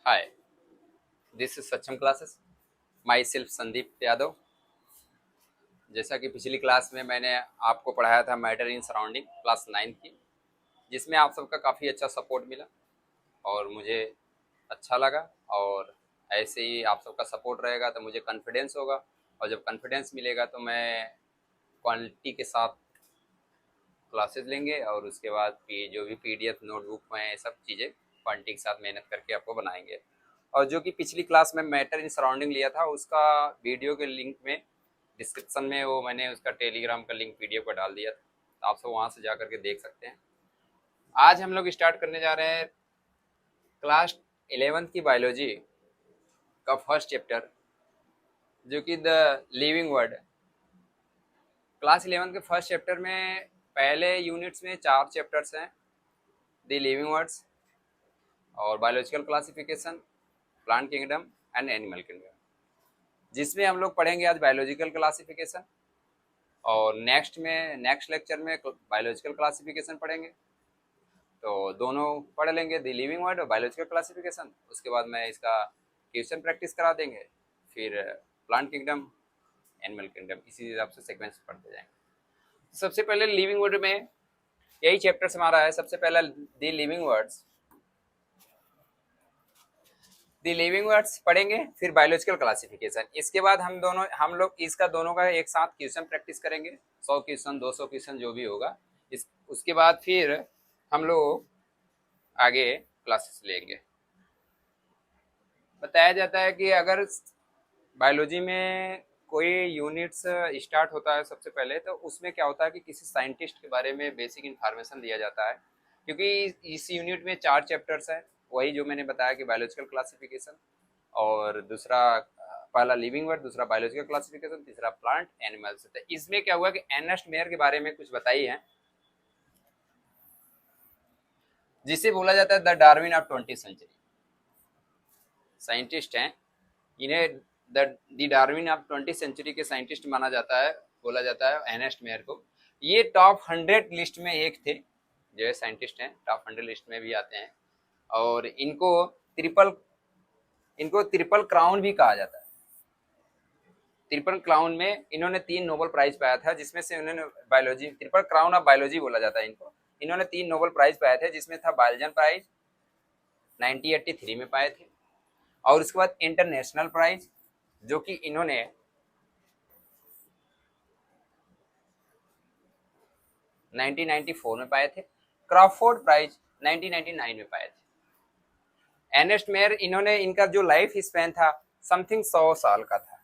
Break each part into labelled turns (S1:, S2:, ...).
S1: Hi, this is Sacham classes. Myself Sandeep Yadav. जैसा कि पिछली क्लास में मैंने आपको पढ़ाया था मैटर इन सराउंडिंग क्लास 9 की, जिसमें आप सबका काफ़ी अच्छा सपोर्ट मिला और मुझे अच्छा लगा। और ऐसे ही आप सबका सपोर्ट रहेगा तो मुझे कॉन्फिडेंस होगा, और जब कॉन्फिडेंस मिलेगा तो मैं क्वालिटी के साथ क्लासेस लेंगे और उसके बाद जो भी पीडीएफ नोटबुक में सब चीज़ें क्वालिटी के साथ मेहनत करके आपको बनाएंगे। और जो कि पिछली क्लास में मैटर इन सराउंडिंग लिया था, उसका वीडियो के लिंक में डिस्क्रिप्शन में वो मैंने उसका टेलीग्राम का लिंक पीडीएफ का डाल दिया था, तो आप सब वहाँ से जा करके देख सकते हैं। आज हम लोग स्टार्ट करने जा रहे हैं क्लास 11th की बायोलॉजी का फर्स्ट चैप्टर, जो कि द लिविंग वर्ड। क्लास 11 के फर्स्ट चैप्टर में पहले यूनिट्स में 4 चैप्टर्स हैं, द लिविंग वर्ड्स और biological classification, plant kingdom and animal kingdom, जिसमें हम लोग पढ़ेंगे आज बायोलॉजिकल क्लासिफिकेशन। और नेक्स्ट लेक्चर में बायोलॉजिकल क्लासिफिकेशन पढ़ेंगे, तो दोनों पढ़ लेंगे, द लिविंग वर्ड और बायोलॉजिकल क्लासिफिकेशन। उसके बाद मैं इसका क्वेश्चन प्रैक्टिस करा देंगे, फिर प्लांट किंगडम, एनिमल किंगडम, इसी हिसाब से सीक्वेंस पढ़ते जाएंगे। सबसे पहले लिविंग वर्ड में यही चैप्टर हमारा है। सबसे पहला the living words, the living words पढ़ेंगे, फिर बायोलॉजिकल क्लासिफिकेशन। इसके बाद हम लोग इसका दोनों का एक साथ क्वेश्चन प्रैक्टिस करेंगे, 100 क्वेश्चन 200 क्वेश्चन जो भी होगा। उसके बाद फिर हम लोग आगे क्लासेस लेंगे। बताया जाता है कि अगर बायोलॉजी में कोई यूनिट्स स्टार्ट होता है सबसे पहले, तो उसमें क्या होता है कि किसी साइंटिस्ट के बारे में बेसिक इन्फॉर्मेशन दिया जाता है, क्योंकि इस यूनिट में 4 चैप्टर्स हैं। वही जो मैंने बताया कि बायोलॉजिकल क्लासिफिकेशन, और दूसरा पहला लिविंग वर्ड, दूसरा बायोलॉजिकल क्लासिफिकेशन, तीसरा प्लांट एनिमल्स। तो इसमें क्या हुआ कि एर्नेस्ट मेयर के बारे में कुछ बताई है, जिसे बोला जाता है the Darwin of 20th century. Scientist हैं, इन्हें the Darwin of 20th century के साइंटिस्ट माना जाता है, बोला जाता है एर्नेस्ट मेयर को। ये टॉप 100 लिस्ट में एक थे, जो है साइंटिस्ट हैं, टॉप 100 लिस्ट में भी आते हैं। और इनको ट्रिपल क्राउन भी कहा जाता है। ट्रिपल क्राउन में इन्होंने 3 नोबेल प्राइज पाया था, जिसमें से उन्होंने biology, triple crown of biology बोला जाता है इनको। इन्होंने 3 नोबेल प्राइज पाए थे, जिसमें था बाल्जन प्राइज 1983 में पाए थे, और उसके बाद इंटरनेशनल प्राइज जो कि इन्होंने 1994 में पाए थे, क्रॉफोर्ड प्राइज 1999 में पाए थे। एर्नेस्ट मेयर, इन्होंने, इनका जो लाइफ स्पैन था समथिंग 100 साल का था।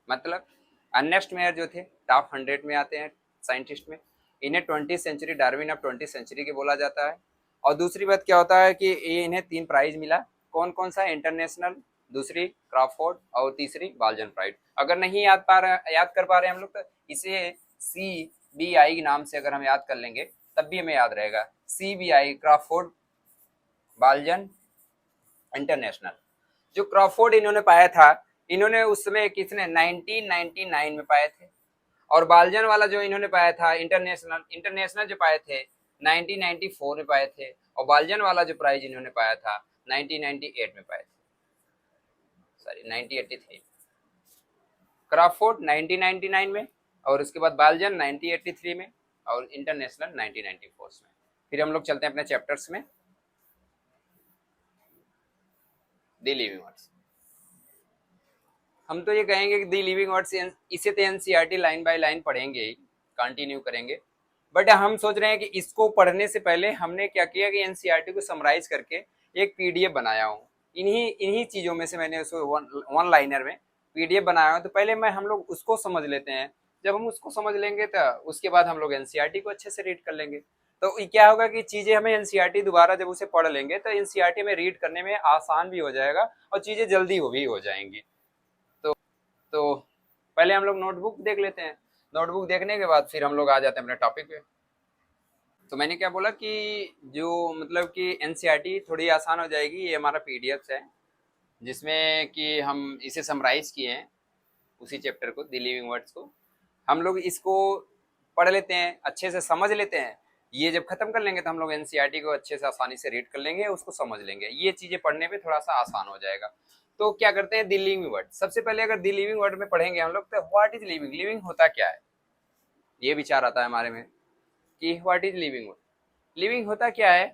S1: मतलब एर्नेस्ट मेयर जो थे टॉप 100 में आते हैं साइंटिस्ट में। इन्हें 20th century, Darwin of 20th century के बोला जाता है। और दूसरी बात क्या होता है कि इन्हें 3 प्राइज मिला। कौन कौन सा? इंटरनेशनल, दूसरी क्रॉफोर्ड, और तीसरी बाल्जन प्राइज। अगर नहीं याद कर पा रहे हम लोग, तो इसे CBI के नाम से अगर हम याद कर लेंगे तब भी हमें याद रहेगा। CBI, Crawford, Balzan, international. जो क्रॉफोर्ड इन्होंने पाया था, इन्होंने उस समय किसने 1999 में पाए थे। और बाल्जन वाला जो इन्होंने पाया था, इंटरनेशनल जो पाए थे 1994 में पाए थे। और बाल्जन वाला जो प्राइज इन्होंने पाया था 1998 में पाए थे, सॉरी 1983। क्रॉफोर्ड 1999 में, और उसके बाद बाल्जन 1983 में, और इंटरनेशनल 1994 में। फिर हम लोग चलते हैं अपने चैप्टर्स में। द लिविंग वर्ड्स, हम तो ये कहेंगे कि दी लिविंग वर्ड्स, इसे तो एनसीईआरटी लाइन बाय लाइन पढ़ेंगे ही, कंटिन्यू करेंगे। बट हम सोच रहे हैं कि इसको पढ़ने से पहले हमने क्या किया कि एनसीईआरटी को समराइज करके एक पीडीएफ बनाया हूँ। इन्हीं चीज़ों में से मैंने उसको वन लाइनर में पीडीएफ बनाया हूँ। तो पहले हम लोग उसको समझ लेते हैं। जब हम उसको समझ लेंगे तो उसके बाद हम लोग एनसीईआरटी को अच्छे से रीड कर लेंगे। तो क्या होगा कि चीज़ें हमें एनसीईआरटी दोबारा जब उसे पढ़ लेंगे तो एनसीईआरटी में रीड करने में आसान भी हो जाएगा और चीज़ें जल्दी भी हो जाएंगी। तो पहले हम लोग नोटबुक देख लेते हैं। नोटबुक देखने के बाद फिर हम लोग आ जाते हैं अपने टॉपिक पे। तो मैंने क्या बोला कि जो मतलब कि एनसीईआरटी थोड़ी आसान हो जाएगी। ये हमारा पीडीएफ है, जिसमें कि हम इसे समराइज किए हैं, उसी चैप्टर को, द लिविंग वर्ड्स को। हम लोग इसको पढ़ लेते हैं, अच्छे से समझ लेते हैं। ये जब खत्म कर लेंगे तो हम लोग एनसीईआरटी को अच्छे से आसानी से रीड कर लेंगे, उसको समझ लेंगे, ये चीजें पढ़ने पे थोड़ा सा आसान हो जाएगा। तो क्या करते हैं, दी लिविंग वर्ड। सबसे पहले अगर दी लिविंग वर्ड में पढ़ेंगे हम लोग तो व्हाट इज लिविंग, लिविंग होता क्या है, ये विचार आता है हमारे में कि what is living word. Living होता क्या है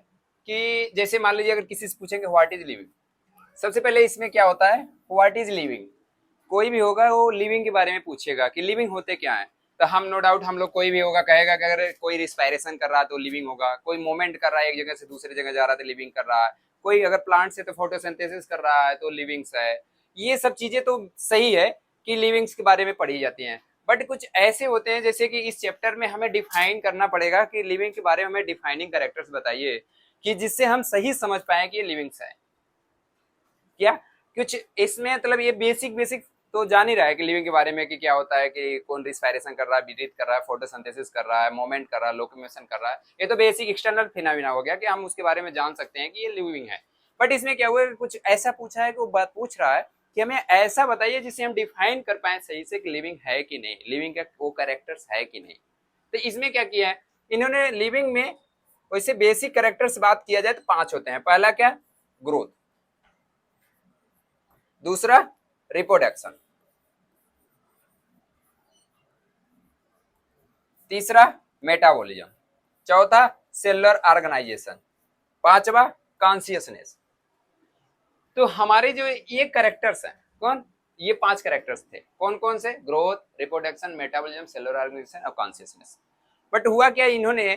S1: कि जैसे मान लीजिए अगर किसी से पूछेंगे व्हाट इज लिविंग, सबसे पहले इसमें क्या होता है, व्हाट इज लिविंग। कोई भी होगा वो लिविंग के बारे में पूछेगा कि लिविंग होते क्या है, तो हम नो डाउट हम लोग कोई भी होगा कहेगा कि अगर कोई रिस्पायरेशन कर रहा है तो लिविंग होगा, कोई मूवमेंट कर रहा है एक जगह से दूसरी जगह जा रहा है तो लिविंग कर रहा है, कोई अगर प्लांट से तो फोटोसिंथेसिस कर रहा है तो लिविंग्स है। ये सब चीजें तो सही है कि लिविंग्स के बारे में पढ़ी जाती हैं, बट कुछ ऐसे होते हैं जैसे कि इस चैप्टर में हमें डिफाइन करना पड़ेगा कि लिविंग के बारे में हमें डिफाइनिंग कैरेक्टर्स बताइए कि जिससे हम सही समझ पाए कि ये लिविंग्स है क्या। कुछ इसमें मतलब ये बेसिक बेसिक तो जान ही रहा है कि लिविंग के बारे में कि क्या होता है, कि कौन रिस्पायरेशन कर रहा है, ब्रीथ कर रहा है, फोटोसिंथेसिस कर रहा है, मूवमेंट कर रहा है, लोकोमोशन कर रहा है, ये तो बेसिक एक्सटर्नल फिनोमेना हो गया कि हम उसके बारे में जान सकते हैं कि ये लिविंग है। बट इसमें क्या हुआ, कुछ ऐसा पूछा है कि वो बात पूछ रहा है कि हमें ऐसा बताइए जिससे हम डिफाइन कर पाए सही से कि लिविंग है कि नहीं, लिविंग का वो कैरेक्टर्स है कि नहीं। तो इसमें क्या किया है इन्होंने लिविंग में, वैसे बेसिक कैरेक्टर्स बात किया जाए तो 5 होते हैं। पहला क्या, ग्रोथ, दूसरा रिप्रोडक्शन, तीसरा मेटाबॉलिज्म, चौथा सेलुलर ऑर्गेनाइजेशन, पांचवा कॉन्शियसनेस। तो हमारे जो ये कैरेक्टर्स हैं कौन, ये 5 कैरेक्टर्स थे, कौन कौन से, growth, reproduction, metabolism, cellular organisation और कॉन्शियसनेस। बट हुआ क्या, उन्होंने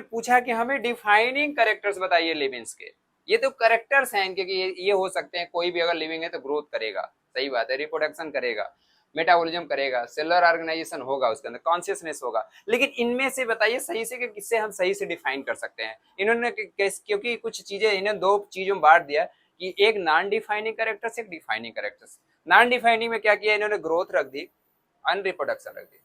S1: पूछा कि हमें डिफाइनिंग कैरेक्टर्स बताइए लिविंग्स के। ये तो कैरेक्टर्स हैं इनके कि ये हो सकते हैं, कोई भी अगर लिविंग है तो ग्रोथ करेगा, सही बात है, रिप्रोडक्शन करेगा, मेटाबॉलिज्म करेगा, सेलुलर ऑर्गेनाइजेशन होगा, उसके अंदर कॉन्शियसनेस होगा। लेकिन इनमें से बताइए सही से कि किससे हम सही से डिफाइन कर सकते हैं। इन्होंने क्योंकि कुछ चीजें इन्हें 2 चीजों में बांट दिया कि एक नॉन डिफाइनिंग कैरेक्टर्स, एक डिफाइनिंग कैरेक्टर्स। नॉन डिफाइनिंग में क्या किया इन्होंने, ग्रोथ रख दी, अनरिप्रोडक्शन रख दी।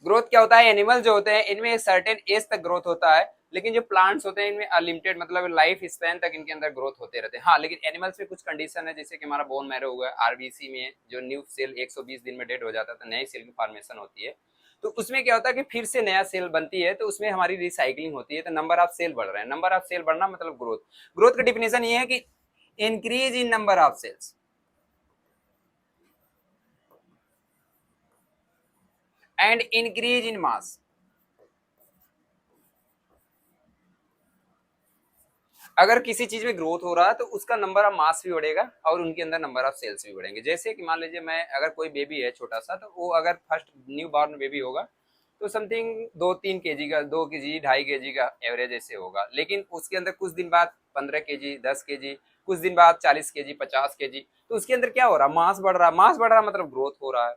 S1: ग्रोथ क्या होता है, एनिमल जो होते हैं इनमें सर्टेन एज तक ग्रोथ होता है, लेकिन जो प्लांट्स होते हैं इनमें अनलिमिटेड मतलब लाइफ स्पैन तक इनके अंदर ग्रोथ होते रहते हैं। हाँ, लेकिन एनिमल्स में कुछ कंडीशन है, जैसे कि हमारा बोन मैरो हुआ है, आरबीसी में जो न्यू सेल 120 दिन में डेड हो जाता है तो नई सेल की फॉर्मेशन होती है। तो उसमें क्या होता है कि फिर से नया सेल बनती है, तो उसमें हमारी रिसाइकलिंग होती है, तो नंबर ऑफ सेल बढ़ रहे हैं। नंबर ऑफ सेल बढ़ना मतलब ग्रोथ। ग्रोथ का डिफिनेशन ये है कि increase in number of cells and increase in mass. अगर किसी चीज में ग्रोथ हो रहा है तो उसका नंबर ऑफ मास भी बढ़ेगा और उनके अंदर नंबर ऑफ सेल्स भी बढ़ेंगे। जैसे कि मान लीजिए मैं, अगर कोई बेबी है छोटा सा, तो वो अगर फर्स्ट न्यू बॉर्न बेबी होगा तो समथिंग 2-3 kg का, 2 kg 2.5 kg का एवरेज ऐसे होगा, लेकिन उसके अंदर कुछ दिन बाद 15 kg, 10 kg, कुछ दिन बाद 40 kg, 50 kg, तो उसके अंदर क्या हो रहा है, मास बढ़ रहा है। मास बढ़ रहा है मतलब ग्रोथ हो रहा है।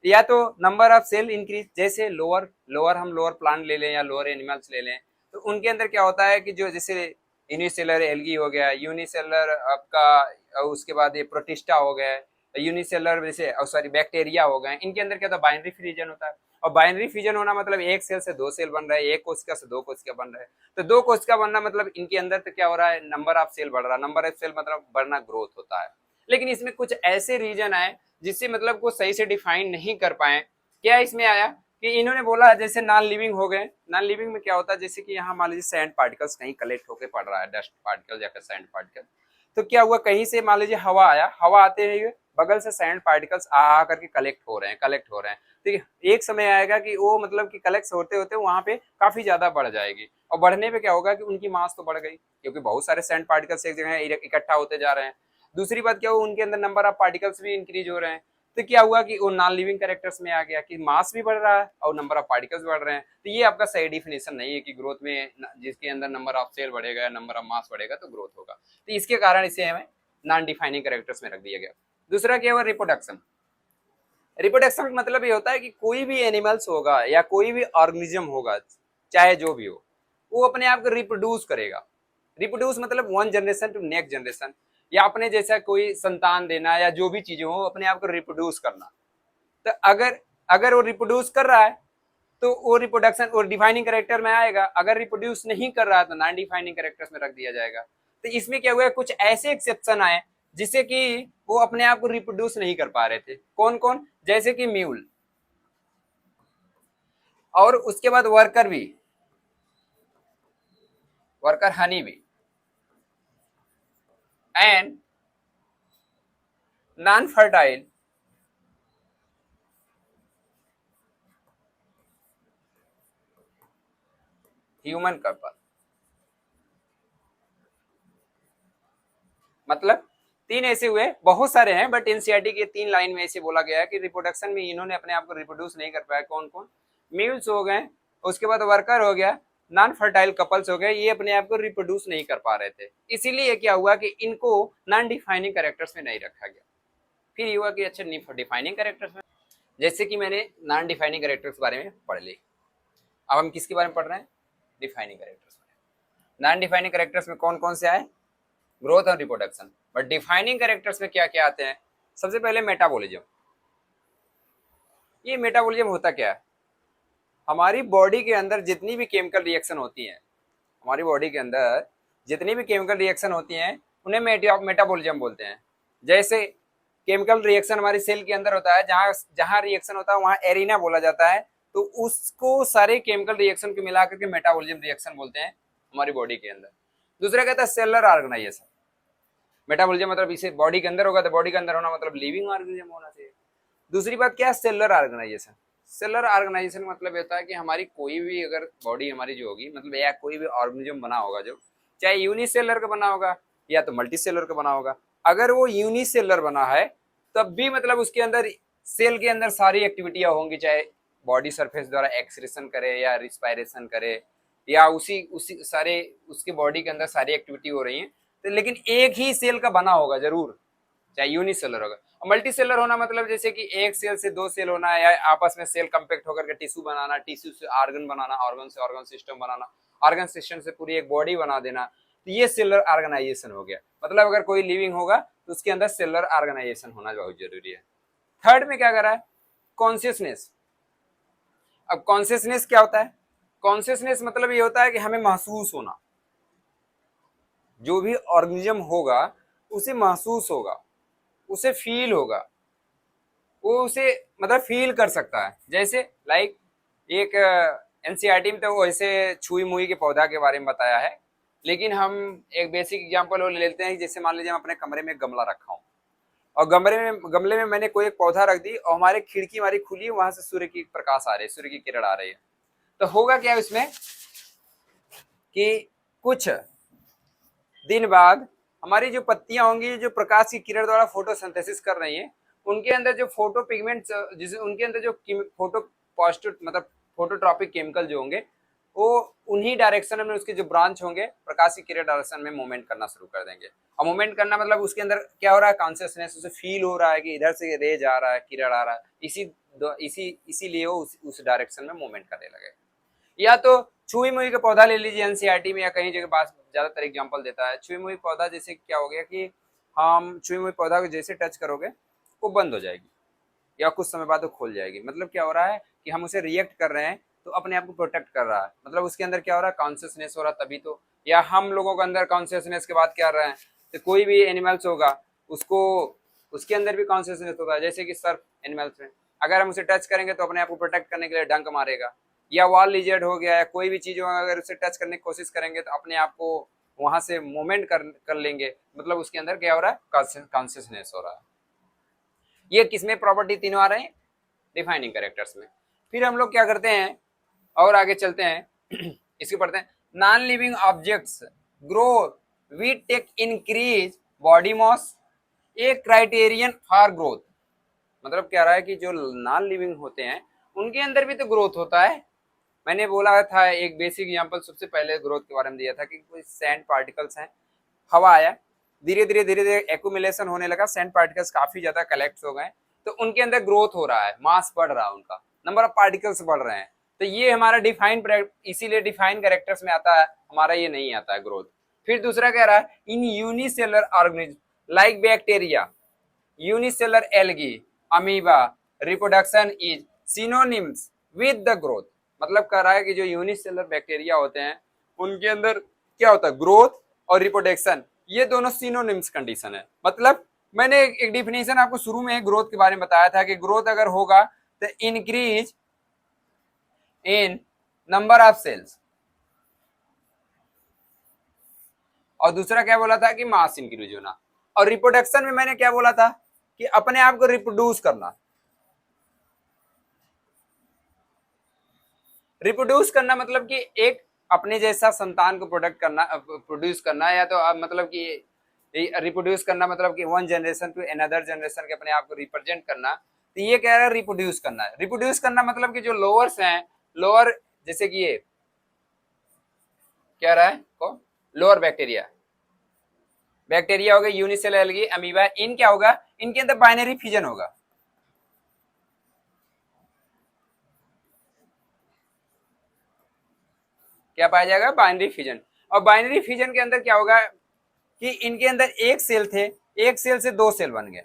S1: या तो नंबर ऑफ सेल इंक्रीज, जैसे लोअर लोअर हम लोअर प्लांट ले लें या लोअर एनिमल्स ले लें, तो उनके अंदर क्या होता है कि जो जैसे यूनिसेलर एल्गी हो गया, यूनिसेलर आपका, उसके बाद ये प्रोटिस्टा हो गया, यूनिसेलर जैसे सॉरी बैक्टीरिया हो गए, इनके अंदर क्या होता है, बाइनरी फ्यूजन होता है। और बाइनरी फ्यूजन होना मतलब एक सेल से 2 सेल बन रहा है, एक कोशिका से 2 कोशिका बन रहा है। तो 2 कोशिका बनना मतलब इनके अंदर तो क्या हो रहा है, नंबर ऑफ सेल बढ़ रहा है। नंबर ऑफ सेल मतलब बढ़ना ग्रोथ होता है। लेकिन इसमें कुछ ऐसे रीजन आए जिससे मतलब को सही से डिफाइन नहीं कर पाए। क्या इसमें आया कि इन्होंने बोला जैसे नॉन लिविंग हो गए। नॉन लिविंग में क्या होता है, जैसे कि यहाँ मान लीजिए सैंड पार्टिकल्स कहीं कलेक्ट होकर पड़ रहा है, डस्ट पार्टिकल या फिर सैंड पार्टिकल, तो क्या हुआ, कहीं से मान लीजिए हवा आया, हवा आते ही बगल से सैंड पार्टिकल्स आ करके कलेक्ट हो रहे हैं। ठीक है, एक समय आएगा कि वो मतलब कि कलेक्ट होते होते वहां पे काफी ज्यादा बढ़ जाएगी, और बढ़ने पे क्या होगा कि उनकी मास तो बढ़ गई, क्योंकि बहुत सारे सैंड पार्टिकल्स एक जगह इकट्ठा होते जा रहे हैं। दूसरी बात क्या हुआ, उनके अंदर नंबर ऑफ पार्टिकल्स भी इंक्रीज हो रहे हैं। तो क्या हुआ कि वो नॉन लिविंग कैरेक्टर्स में आ गया कि मास भी बढ़ रहा है और नंबर ऑफ पार्टिकल्स बढ़ रहे हैं। तो ये आपका सही डिफिनेशन नहीं है कि ग्रोथ में जिसके अंदर नंबर ऑफ सेल बढ़ेगा, नंबर ऑफ मास बढ़ेगा तो ग्रोथ होगा। तो इसके कारण इसे हमें नॉन डिफाइनिंग कैरेक्टर्स में रख दिया गया। दूसरा क्या हुआ, रिप्रोडक्शन। रिप्रोडक्शन का मतलब ये होता है कि कोई भी एनिमल्स होगा या कोई भी ऑर्गेनिज्म होगा, चाहे जो भी हो, वो अपने आप को रिप्रोड्यूस करेगा। रिप्रोड्यूस मतलब one generation to next generation, या अपने जैसा कोई संतान देना या जो भी चीजें हो अपने आप को रिप्रोड्यूस करना। तो अगर अगर वो रिप्रोड्यूस कर रहा है तो वो रिप्रोडक्शन और डिफाइनिंग कैरेक्टर में आएगा। अगर रिप्रोड्यूस नहीं कर रहा है तो नॉन डिफाइनिंग कैरेक्टर्स में रख दिया जाएगा। तो इसमें क्या हुआ, कुछ ऐसे एक्सेप्शन आए जिससे कि वो अपने आप को रिप्रोड्यूस नहीं कर पा रहे थे। कौन कौन, जैसे कि म्यूल। और उसके बाद वर्कर भी, वर्कर हनी भी, and non fertile human couple. मतलब तीन ऐसे हुए, बहुत सारे हैं बट एनसीईआरटी के 3 लाइन में ऐसे बोला गया है कि रिप्रोडक्शन में इन्होंने अपने आप को रिप्रोड्यूस नहीं कर पाया। कौन कौन? म्यूल्स हो गए, उसके बाद वर्कर हो गया, नॉन फर्टाइल कपल्स हो गए, ये अपने आप को रिप्रोड्यूस नहीं कर पा रहे थे। इसीलिए क्या हुआ कि इनको नॉन डिफाइनिंग कैरेक्टर्स में नहीं रखा गया। फिर ये हुआ कि अच्छा डिफाइनिंग कैरेक्टर्स में, जैसे कि मैंने नॉन डिफाइनिंग कैरेक्टर्स के बारे में पढ़ ली। अब हम किसके बारे में पढ़ रहे हैं? डिफाइनिंग कैरेक्टर्स में। नॉन डिफाइनिंग कैरेक्टर्स में कौन कौन से आए? ग्रोथ और रिप्रोडक्शन। बट डिफाइनिंग कैरेक्टर्स में क्या क्या आते हैं? सबसे पहले मेटाबॉलिज्म। ये मेटाबॉलिज्म होता क्या है? हमारी बॉडी के अंदर जितनी भी केमिकल रिएक्शन होती हैं, हमारी बॉडी के अंदर जितनी भी केमिकल रिएक्शन होती हैं उन्हें मेटाबॉलिज्म बोलते हैं। जैसे केमिकल रिएक्शन हमारी सेल के अंदर होता है, जहां जहां रिएक्शन होता है वहां एरिना बोला जाता है, तो उसको सारे केमिकल रिएक्शन को मिलाकर के मेटाबॉलिज्म रिएक्शन बोलते हैं हमारी बॉडी के अंदर। दूसरा कहता है सेलुलर ऑर्गेनाइजेशन। मेटाबॉलिज्म मतलब इसे बॉडी के अंदर होगा तो बॉडी के अंदर होना मतलब लिविंग ऑर्गेनिज्म होना चाहिए। दूसरी बात क्या है? Cellular organisation. सेलुलर ऑर्गेनाइजेशन मतलब होता है कि हमारी कोई भी अगर बॉडी हमारी जो होगी, मतलब या कोई भी ऑर्गेनिज्म बना होगा, जो चाहे यूनिसेलुलर का बना होगा या तो मल्टीसेलुलर का बना होगा, अगर वो यूनिसेलुलर बना है तब भी मतलब उसके अंदर सेल के अंदर सारी एक्टिविटियां होंगी, चाहे बॉडी सरफेस द्वारा एक्सक्रीशन करे या रिस्पायरेशन करे या उसी उसी सारे उसके बॉडी के अंदर सारी एक्टिविटी हो रही है, तो लेकिन एक ही सेल का बना होगा जरूर, चाहे यूनिसेलर होगा। मल्टी सेलर होना मतलब जैसे कि एक सेल से 2 सेल होना, या आपस में सेल कंपैक्ट होकर के टिश्यू बनाना, टिश्यू से ऑर्गन बनाना, ऑर्गन से ऑर्गन सिस्टम बनाना, ऑर्गन सिस्टम से पूरी एक बॉडी बना देना, तो ये सेलर ऑर्गेनाइजेशन हो गया। मतलब अगर कोई लिविंग होगा तो उसके अंदर सेलर ऑर्गेनाइजेशन होना बहुत जरूरी है। थर्ड में क्या कर रहा है? कॉन्शियसनेस। अब कॉन्शियसनेस क्या होता है? कॉन्शियसनेस मतलब ये होता है कि हमें महसूस होना, जो भी ऑर्गेनिज्म होगा उसे महसूस होगा, उसे फील होगा, वो उसे मतलब फील कर सकता है। जैसे लाइक एक एनसीईआरटी में तो वैसे छुई मुई के पौधा के बारे में बताया है, लेकिन हम एक बेसिक एग्जांपल ले लेते हैं। जैसे मान लीजिए हम अपने कमरे में गमला रखा हूँ और गमले में मैंने कोई एक पौधा रख दी और हमारे खिड़की हमारी खुली है, वहां से सूर्य की प्रकाश आ रही है, सूर्य की किरण आ रही है, तो होगा क्या इसमें कि कुछ दिन बाद हमारी जो पत्तियां होंगी जो प्रकाश की किरण द्वारा फोटोसिंथेसिस कर रही हैं, उनके अंदर जो फोटो पिगमेंट्स, जिसे उनके अंदर जो फोटो पॉजिटिव मतलब फोटोट्रॉपिक केमिकल जो होंगे, वो उन्हीं डायरेक्शन में उसके जो ब्रांच होंगे प्रकाश की किरण डायरेक्शन में मूवमेंट करना शुरू कर देंगे। और मूवमेंट करना मतलब उसके अंदर क्या हो रहा है? कॉन्शियसनेस, उसे फील हो रहा है कि इधर से रेज आ रहा है, किरण आ रहा है, इसीलिए वो उस डायरेक्शन में मूवमेंट करने लगे। या तो छुई मुई का पौधा ले लीजिए, एनसीईआरटी में या कहीं जगह पास ज्यादातर एग्जांपल देता है। छुई मुई पौधा जैसे क्या हो गया कि हम छुई मुई पौधा को जैसे टच करोगे वो बंद हो जाएगी या कुछ समय बाद वो खोल जाएगी। मतलब क्या हो रहा है कि हम उसे रिएक्ट कर रहे हैं तो अपने आप को प्रोटेक्ट कर रहा है, मतलब उसके अंदर क्या हो रहा है? कॉन्शियसनेस हो रहा है तभी तो। या हम लोगों के अंदर कॉन्शियसनेस के बाद क्या रहे हैं, तो कोई भी एनिमल्स होगा उसको उसके अंदर भी कॉन्शियसनेस होता है। जैसे कि सर्फ एनिमल्स में अगर हम उसे टच करेंगे तो अपने आप को प्रोटेक्ट करने के लिए डंक मारेगा, या वॉल लिजर्ड हो गया, या कोई भी चीज अगर उसे टच करने की कोशिश करेंगे तो अपने आप को वहां से मूवमेंट कर लेंगे, मतलब उसके अंदर क्या हो रहा है? कॉन्शियसनेस हो रहा है। ये किसमें प्रॉपर्टी तीनों आ रहे हैं? डिफाइनिंग कैरेक्टर्स में। फिर हम लोग क्या करते हैं और आगे चलते हैं इसके पढ़ते हैं। Non living objects grow we take increase body mass, a criterion for growth. मतलब क्या रहा है कि जो नॉन लिविंग होते हैं उनके अंदर भी तो ग्रोथ होता है। मैंने बोला था एक बेसिक एग्जांपल सबसे पहले ग्रोथ के बारे में दिया था कि कोई सैंड पार्टिकल्स हैं, हवा आया, धीरे धीरे एक्यूमुलेशन होने लगा, सैंड पार्टिकल्स काफी ज्यादा कलेक्ट हो गए, तो उनके अंदर ग्रोथ हो रहा है, मास बढ़ रहा है, उनका नंबर ऑफ पार्टिकल्स बढ़ रहे हैं, तो ये हमारा डिफाइन, इसीलिए डिफाइन कैरेक्टर्स में आता है, हमारा ये नहीं आता है ग्रोथ। फिर दूसरा कह रहा है in unicellular organism like bacteria, unicellular algae, amoeba, reproduction is synonyms with the growth. मतलब कह रहा है कि जो यूनिसेलर बैक्टीरिया होते हैं उनके अंदर क्या होता है? ग्रोथ और रिप्रोडक्शन, ये दोनों सिनोनिम्स कंडीशन है। मतलब मैंने एक डिफिनेशन आपको शुरू में ग्रोथ के बारे में बताया था कि ग्रोथ अगर होगा तो increase in number of cells, और दूसरा क्या बोला था कि मास इंक्रीज होना। और रिप्रोडक्शन में मैंने क्या बोला था कि अपने आप को रिप्रोड्यूस करना। रिप्रोड्यूस करना मतलब कि एक अपने जैसा संतान को प्रोडक्ट करना, प्रोड्यूस करना, या तो मतलब कि रिप्रोड्यूस करना मतलब कि one generation to another generation के अपने आप को रिप्रेजेंट करना। तो ये कह रहा है रिप्रोड्यूस करना है। रिप्रोड्यूस करना मतलब कि जो लोअर्स हैं, लोअर जैसे कि ये क्या रहा है को लोअर बैक्टीरिया, बैक्टीरिया हो गया, यूनिसेलर एल्गी, अमीबा, इन क्या होगा, इनके अंदर बाइनरी फिजन होगा। क्या पाया जाएगा, बाइनरी फिजन। और बाइनरी फिजन के अंदर क्या होगा कि इनके अंदर एक सेल थे, एक सेल से दो सेल बन गए।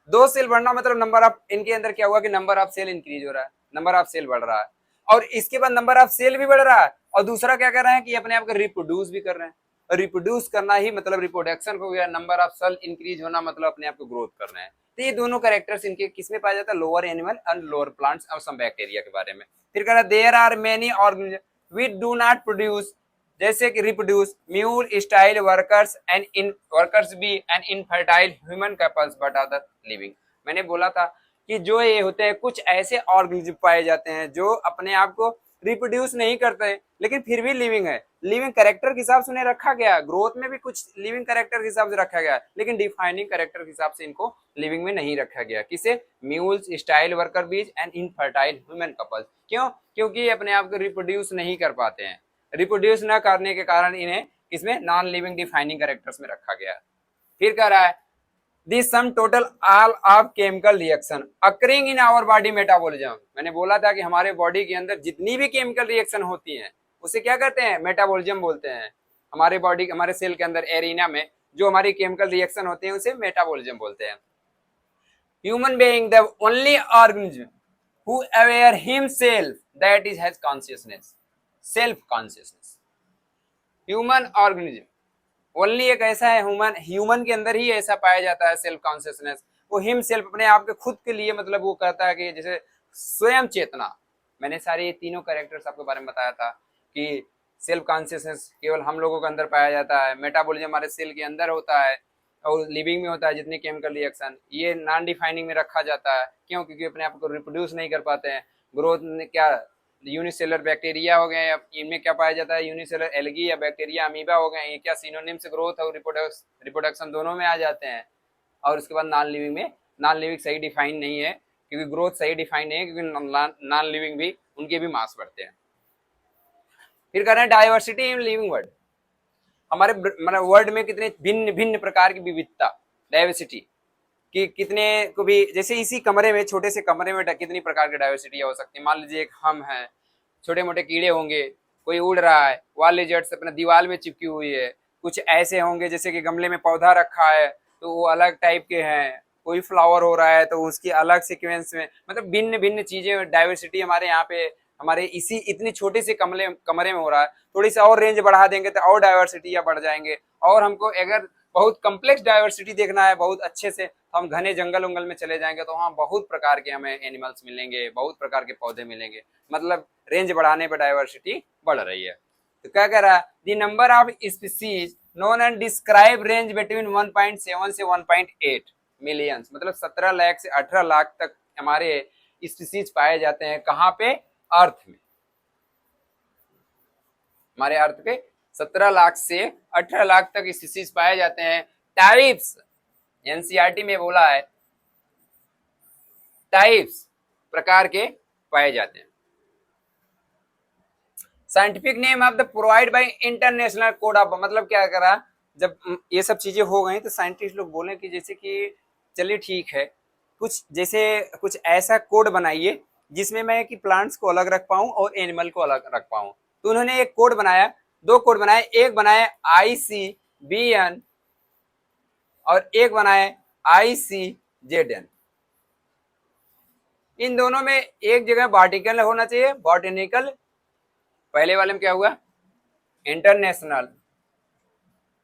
S1: दो सेल बढ़ना मतलब नंबर ऑफ, इनके अंदर क्या हुआ कि नंबर ऑफ सेल इंक्रीज हो रहा है, नंबर ऑफ सेल बढ़ रहा है, और इसके बाद नंबर ऑफ सेल भी बढ़ रहा है, और दूसरा क्या कर रहे हैं कि अपने आप को रिप्रोड्यूस भी कर रहे हैं। और रिप्रोड्यूस करना ही मतलब रिप्रोडक्शन हो गया, नंबर ऑफ सेल इंक्रीज होना मतलब अपने आप को ग्रोथ कर रहे हैं। तो ये दोनों कैरेक्टर्स इनके किसमें पाया जाता है, lower animal and lower plants और सम बैक्टीरिया के बारे में। फिर कह रहा है there are many organism which do not produce, जैसे कि reproduce mule style workers and in workers bee and infertile human couples but other living. मैंने बोला था कि जो ये होते हैं कुछ ऐसे ऑर्गेनिज्म पाए जाते हैं जो अपने आप को रिप्रोड्यूस नहीं करते लेकिन फिर भी लिविंग है। लिविंग कैरेक्टर के हिसाब से उन्हें रखा गया, ग्रोथ में भी कुछ लिविंग कैरेक्टर के हिसाब से रखा गया, लेकिन डिफाइनिंग कैरेक्टर के हिसाब से इनको लिविंग में नहीं रखा गया। किसे, म्यूल्स स्टाइल वर्कर बीज एंड इनफर्टाइल ह्यूमन कपल्स। क्यों, क्योंकि ये अपने आप को रिप्रोड्यूस नहीं कर पाते हैं। रिप्रोड्यूस न करने के कारण इन्हें इसमें नॉन लिविंग डिफाइनिंग कैरेक्टर्स में रखा गया। फिर कह रहा है this sum total all of chemical reaction occurring in our body metabolism. मैंने बोला था कि हमारे बॉडी के अंदर जितनी भी केमिकल रिएक्शन होती हैं उसे क्या कहते हैं, मेटाबॉलिज्म बोलते हैं। हमारे बॉडी, हमारे सेल के अंदर एरिना में जो हमारी केमिकल रिएक्शन होती है उसे मेटाबॉलिज्म बोलते हैं। Human being the only organism who aware himself that is has consciousness, self consciousness। Human organism only एक ऐसा है, ह्यूमन के अंदर ही ऐसा पाया जाता है सेल्फ कॉन्शियसनेस। वो हिम सेल्फ अपने आप के खुद के लिए मतलब वो कहता है कि जैसे स्वयं चेतना। मैंने सारे ये तीनों कैरेक्टर्स आपके बारे में बताया था कि सेल्फ कॉन्शियसनेस केवल हम लोगों के अंदर पाया जाता है, मेटाबॉलिज्म हमारे सेल के अंदर होता है, और लिविंग में होता है जितने केमिकल रिएक्शन, ये नॉन डिफाइनिंग में रखा जाता है। क्यों, क्योंकि अपने आप को रिप्रोड्यूस नहीं कर पाते हैं। ग्रोथ में क्या, यूनिसेलर बैक्टीरिया हो गए, इनमें क्या पाया जाता है, यूनिसेलर एल्गी या बैक्टीरिया अमीबा हो गए, ये क्या सिनोनिम से ग्रोथ और रिप्रोडक्शन दोनों में आ जाते हैं। और उसके बाद नॉन लिविंग में, नॉन लिविंग सही डिफाइन नहीं है क्योंकि ग्रोथ सही डिफाइन नहीं है, क्योंकि नॉन लिविंग भी उनके भी मास बढ़ते हैं। फिर कह रहे हैं डाइवर्सिटी इन लिविंग वर्ड। हमारे मतलब वर्ड में कितने भिन्न भिन्न प्रकार की विविधता, डाइवर्सिटी कि कितने को भी, जैसे इसी कमरे में, छोटे से कमरे में कितनी प्रकार की डाइवर्सिटी हो सकती है। मान लीजिए एक हम है, छोटे मोटे कीड़े होंगे, कोई उड़ रहा है, वॉल लिजर्ड्स अपने दीवार में चिपकी हुई है, कुछ ऐसे होंगे जैसे कि गमले में पौधा रखा है तो वो अलग टाइप के हैं, कोई फ्लावर हो रहा है तो उसकी अलग सीक्वेंस में, मतलब भिन्न भिन्न चीजें डाइवर्सिटी हमारे यहाँ पे, हमारे इसी इतनी छोटे से कमरे में हो रहा है। थोड़ी सी और रेंज बढ़ा देंगे तो और डाइवर्सिटी बढ़ जाएंगे। और हमको अगर बहुत कम्प्लेक्स डाइवर्सिटी देखना है बहुत अच्छे से, तो हम घने जंगल उंगल में चले जाएंगे तो वहाँ बहुत प्रकार के हमें एनिमल्स मिलेंगे, बहुत प्रकार के पौधे मिलेंगे। मतलब रेंज बढ़ाने पर डाइवर्सिटी बढ़ रही है। तो क्या कह रहा है, the number of species known and describe range between 1.7 से 1.8 मिलियंस, मतलब 17 लाख से 18 लाख तक हमारे स्पीसीज पाए जाते हैं। कहाँ पे, अर्थ में, हमारे अर्थ पे 17 लाख से 18 लाख तक स्पीसीज पाए जाते हैं। टाइप्स, एनसीईआरटी में बोला है टाइप्स प्रकार के पाए जाते हैं। Scientific name of the provide by international code of, मतलब क्या करा, जब ये सब चीजें हो गई तो साइंटिस्ट लोग बोले कि जैसे कि चलिए ठीक है, कुछ जैसे कुछ ऐसा कोड बनाइए जिसमें मैं कि प्लांट्स को अलग रख पाऊं और एनिमल को अलग रख पाऊं। तो उन्होंने एक कोड बनाया, दो कोड बनाए, एक बनाए ICBN और एक बनाए ICZN। इन दोनों में एक जगह बॉटिकल होना चाहिए, बॉटेनिकल। पहले वाले में क्या हुआ, इंटरनेशनल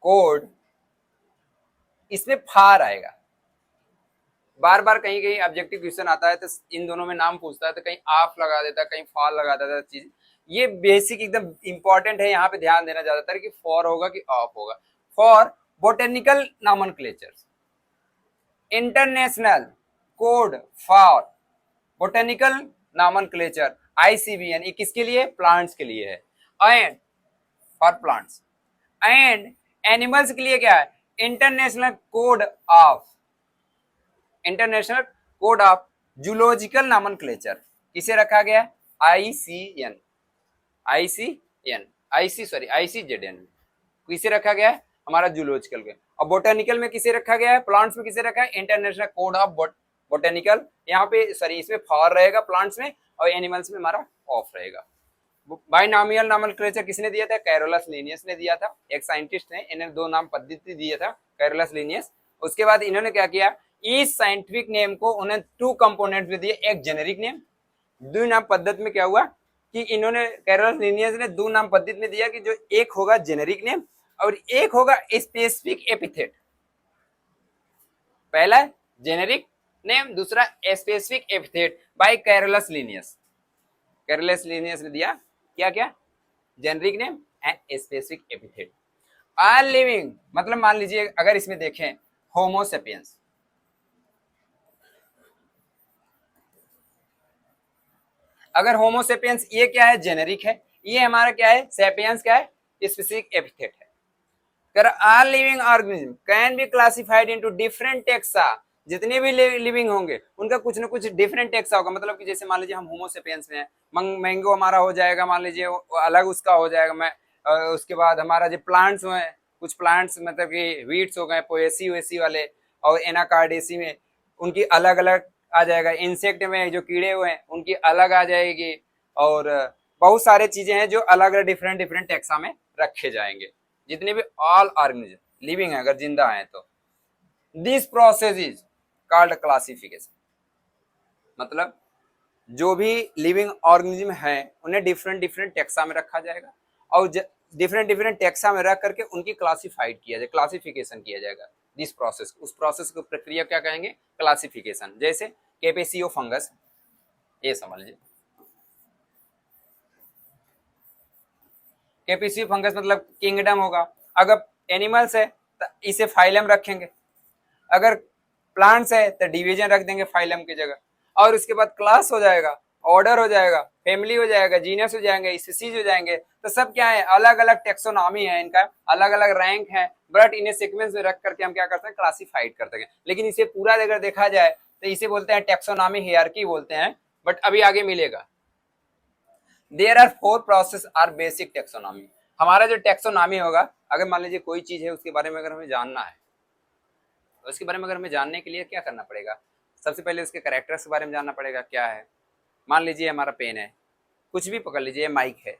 S1: कोड, इसमें फार आएगा, बार बार कहीं कहीं ऑब्जेक्टिव क्वेश्चन आता है तो इन दोनों में नाम पूछता है, तो कहीं ऑफ लगा देता है, कहीं फॉर लगा देता है। चीज ये बेसिक एकदम इंपॉर्टेंट है, यहाँ पे ध्यान देना ज्यादातर कि फॉर होगा कि ऑफ होगा। For botanical nomenclature, international code for botanical nomenclature ICBN, ये किसके लिए? प्लांट्स के लिए है। And for plants and animals के लिए क्या है? International code of zoological nomenclature किसे रखा गया? ICN, ICZN किसे रखा गया है? हमारा जूलॉजिकल के। और बोटेनिकल में किसे रखा गया है? प्लांट्स में किसे रखा है? International code of botanical. यहाँ पे सॉरी इसमें फॉर रहेगा प्लांट्स में, और एनिमल्स में हमारा ऑफ रहेगा। बाइनॉमियल नॉमेनक्लेचर किसने दिया था? कैरोलस लिनियस ने दिया था, एक साइंटिस्ट ने, इन्हें दो नाम पद्धति दिया था, कैरोलस लिनियस। उसके बाद इन्होंने क्या किया? इस साइंटिफिक नेम को उन्हें टू कंपोनेंट में दिए, एक जेनेरिक नेम। दो नाम पद्धति में क्या हुआ कि इन्होंने कैरोलस लिनियस ने दो नाम पद्धति में दिया कि जो एक होगा जेनेरिक नेम और एक होगा स्पेसिफिक एपिथेट। पहला जेनेरिक नेम, दूसरा specific epithet by Carolus Linnaeus. Carolus Linnaeus ने दिया क्या क्या? Generic name and specific epithet. All living मतलब मान लीजिए अगर इसमें देखें होमो सेपियंस, अगर होमो सेपियंस ये क्या है? जेनेरिक है। ये हमारा क्या है? सेपियंस क्या है? स्पेसिफिक एपिथेट है। कर all living organism can be classified into different taxa, जितने भी लिविंग होंगे उनका कुछ ना कुछ डिफरेंट टेक्सा होगा। मतलब कि जैसे मान लीजिए हम होमो सेपियंस में हैं, मैंगो हमारा हो जाएगा, मान लीजिए अलग उसका हो जाएगा। मैं उसके बाद हमारा जो प्लांट्स हैं, कुछ प्लांट्स मतलब कि वीड्स हो गए, पोएसी वेसी वाले, और एनाकार्डेसी में उनकी अलग अलग आ जाएगा। इंसेक्ट में जो कीड़े हुए हैं उनकी अलग आ जाएगी। और बहुत सारे चीजें हैं जो अलग अलग डिफरेंट डिफरेंट टेक्सा में रखे जाएंगे, जितने भी ऑल ऑर्गेनिज्म लिविंग है, अगर जिंदा है तो। This process is called classification. मतलब जो भी लिविंग ऑर्गेनिज्म है उन्हें डिफरेंट डिफरेंट टेक्सा में रखा जाएगा, और डिफरेंट डिफरेंट टेक्सा में रख करके उनकी क्लासिफाइड किया जाए, क्लासिफिकेशन किया जाएगा। दिस प्रोसेस, उस प्रोसेस को प्रक्रिया क्या कहेंगे? क्लासिफिकेशन। जैसे कैपेसियो फंगस, ये समझ लीजिए। कैपेसियो फंगस मतलब किंगडम होगा। अगर एनिमल्स है तो इसे फाइलम रखेंगे, अगर प्लांट्स है तो डिवीजन रख देंगे फाइलम की जगह, और उसके बाद क्लास हो जाएगा, ऑर्डर हो जाएगा, फैमिली हो जाएगा, जीनस हो जाएंगे, स्पीसीज हो जाएंगे। तो सब क्या है? अलग अलग टेक्सोनॉमी है, इनका अलग अलग रैंक है, बट इन्हें सीक्वेंस में रख करके हम क्या करते हैं? क्लासिफाइड करते हैं। लेकिन इसे पूरा अगर देखा जाए तो इसे बोलते हैं टेक्सोनॉमी हियरार्की बोलते हैं, बट अभी आगे मिलेगा। There are 4 process are basic taxonomy. हमारा जो टेक्सोनॉमी होगा, अगर मान लीजिए कोई चीज है उसके बारे में अगर हमें जानना है, तो उसके बारे में अगर हमें जानने के लिए क्या करना पड़ेगा? सबसे पहले उसके कैरेक्टर्स के बारे में जानना पड़ेगा। क्या है? मान लीजिए हमारा पेन है, कुछ भी पकड़ लीजिए, माइक है,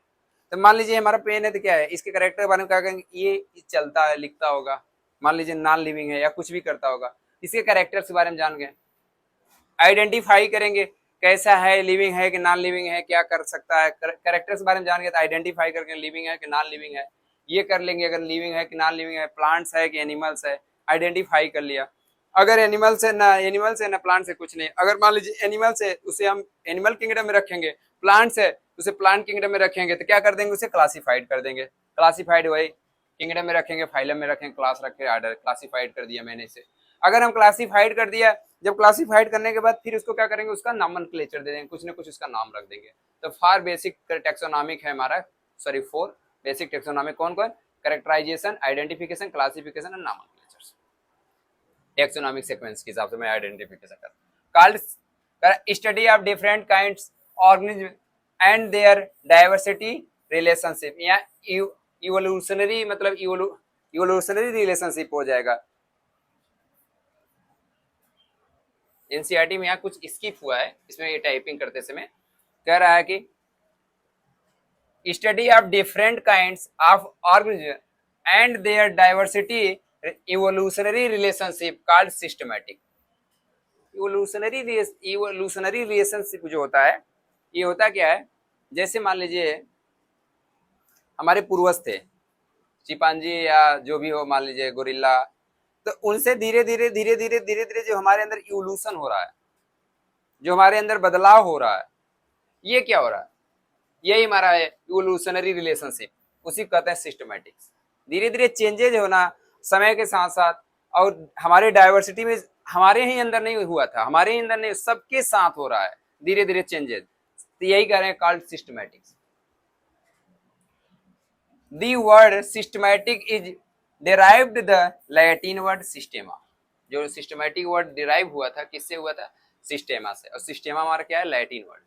S1: तो मान लीजिए हमारा पेन है तो क्या है? इसके कैरेक्टर के बारे में क्या कहेंगे? ये चलता है, लिखता होगा, मान लीजिए नॉन लिविंग है या कुछ भी करता होगा। इसके कैरेक्टर्स के बारे में जान गए, आइडेंटिफाई करेंगे कैसा है, लिविंग है कि नॉन लिविंग है, क्या कर सकता है। कैरेक्टर्स के बारे में जान गए तो आइडेंटिफाई करके लिविंग है कि नॉन लिविंग है ये कर लेंगे। अगर लिविंग है कि नॉन लिविंग है, प्लांट्स है कि एनिमल्स है, आइडेंटिफाई कर लिया। अगर एनिमल्स है ना प्लांट्स है, कुछ नहीं। अगर मान लीजिए एनिमल्स है उसे हम एनिमल किंगडम में रखेंगे, प्लांट्स है उसे प्लांट किंगडम में रखेंगे, तो क्या कर देंगे? उसे क्लासिफाइड कर देंगे। क्लासिफाइड वही किंगडम में रखेंगे, फाइलम में रखेंगे, क्लास रखे, आर्डर, क्लासिफाइड कर दिया मैंने इसे। अगर हम क्लासिफाइड कर दिया, जब क्लासिफाइड करने के बाद फिर उसको क्या करेंगे? उसका नॉमेनक्लेचर दे देंगे, कुछ ना कुछ उसका नाम रख देंगे। तो 4 बेसिक टेक्सोनॉमिक है हमारा, सॉरी 4 बेसिक टेक्सोनॉमिक। कौन कौन? Characterization, identification, classification and nomenclature. Taxonomic sequence के हिसाब से मैं आइडेंटिफिकेशन कर। Called study of different kinds organism and their diversity relationship, या इवोल्यूशनरी मतलब इवोल्यूशनरी रिलेशनशिप हो जाएगा। एनसीईआरटी में यहाँ कुछ स्किप हुआ है, इसमें ये टाइपिंग करते समय कह रहा है कि study of different kinds of organism and their diversity evolutionary relationship called systematic. Evolutionary relationship जो होता है, ये होता क्या है? जैसे मान लीजिए हमारे पूर्वज थे, चिंपांजी या जो भी हो, मान लीजिए गोरिल्ला, तो उनसे धीरे धीरे धीरे धीरे धीरे धीरे जो हमारे अंदर इवोल्यूशन हो रहा है, जो हमारे अंदर बदलाव हो रहा है, ये क्या हो रहा है? यही हमारा है इवोल्यूशनरी रिलेशनशिप, उसी को कहते हैं सिस्टमैटिक्स। धीरे धीरे चेंजेज होना समय के साथ साथ, और हमारे डाइवर्सिटी में हमारे ही अंदर नहीं हुआ था, हमारे ही अंदर नहीं, सबके साथ हो रहा है धीरे धीरे चेंजेज, तो यही कह रहे हैं called systematics. The word systematic is derived the Latin word systema. जो सिस्टमैटिक वर्ड डिराइव हुआ था, किससे हुआ था? सिस्टेमा से। और सिस्टेमा हमारा क्या है? Latin word,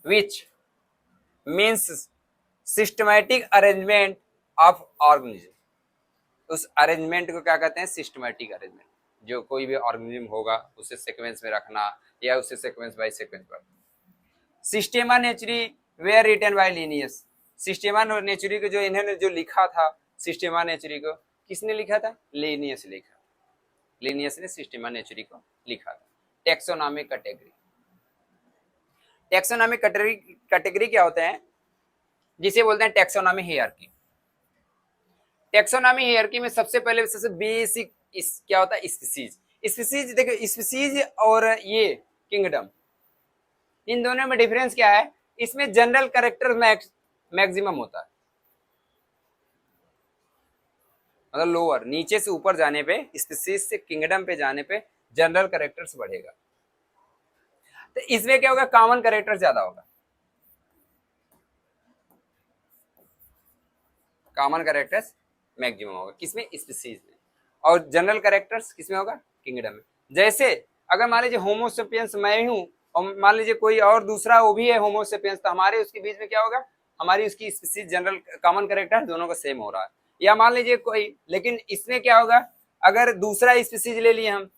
S1: which means systematic arrangement of organism. उस अरेंजमेंट को क्या कहते हैं? Systematic arrangement. जो कोई भी ऑर्गेनिज्म होगा उसे सीक्वेंस में रखना, या उसे सीक्वेंस बाय सीक्वेंस रखना। सिस्टेमा नेचुरी वेयर रिटन बाय लिनियस। सिस्टेमा नेचुरी को जो इन्होंने जो लिखा था, सिस्टेमा नेचुरी को किसने लिखा था? लिनियस लिखा। लिनियस ने सिस्टेमा नेचुरी को लिखा था। Taxonomic category. टेक्सोनॉमिक कैटेगरी क्या होते हैं? जिसे बोलते हैं टेक्सोनॉमी हियरार्की। टेक्सोनॉमी हियरार्की में सबसे पहले सबसे बेसिक क्या होता है? स्पीसीज। स्पीसीज देखो, स्पीसीज और ये किंगडम, इन दोनों में डिफरेंस क्या है? इसमें जनरल कैरेक्टर मैक्सिमम होता है, मतलब लोअर, नीचे से ऊपर जाने पे, स्पीसीज से किंगडम पे जाने पे जनरल कैरेक्टर्स बढ़ेगा। तो इसमें क्या होगा? कॉमन कैरेक्टर ज्यादा होगा, कॉमन कैरेक्टर्स मैक्सिमम होगा किसमें? स्पीसीज में। और जनरल कैरेक्टर्स किसमें होगा? किंगडम में। जैसे अगर मान लीजिए होमोसेपियंस मैं हूं, और मान लीजिए कोई और दूसरा वो भी है होमोसेपियंस, तो हमारे उसके बीच में क्या होगा? हमारी उसकी स्पीसीज जनरल कॉमन कैरेक्टर दोनों का सेम हो रहा है। या मान लीजिए कोई, लेकिन इसमें क्या होगा? अगर दूसरा स्पीसीज ले लिए हम,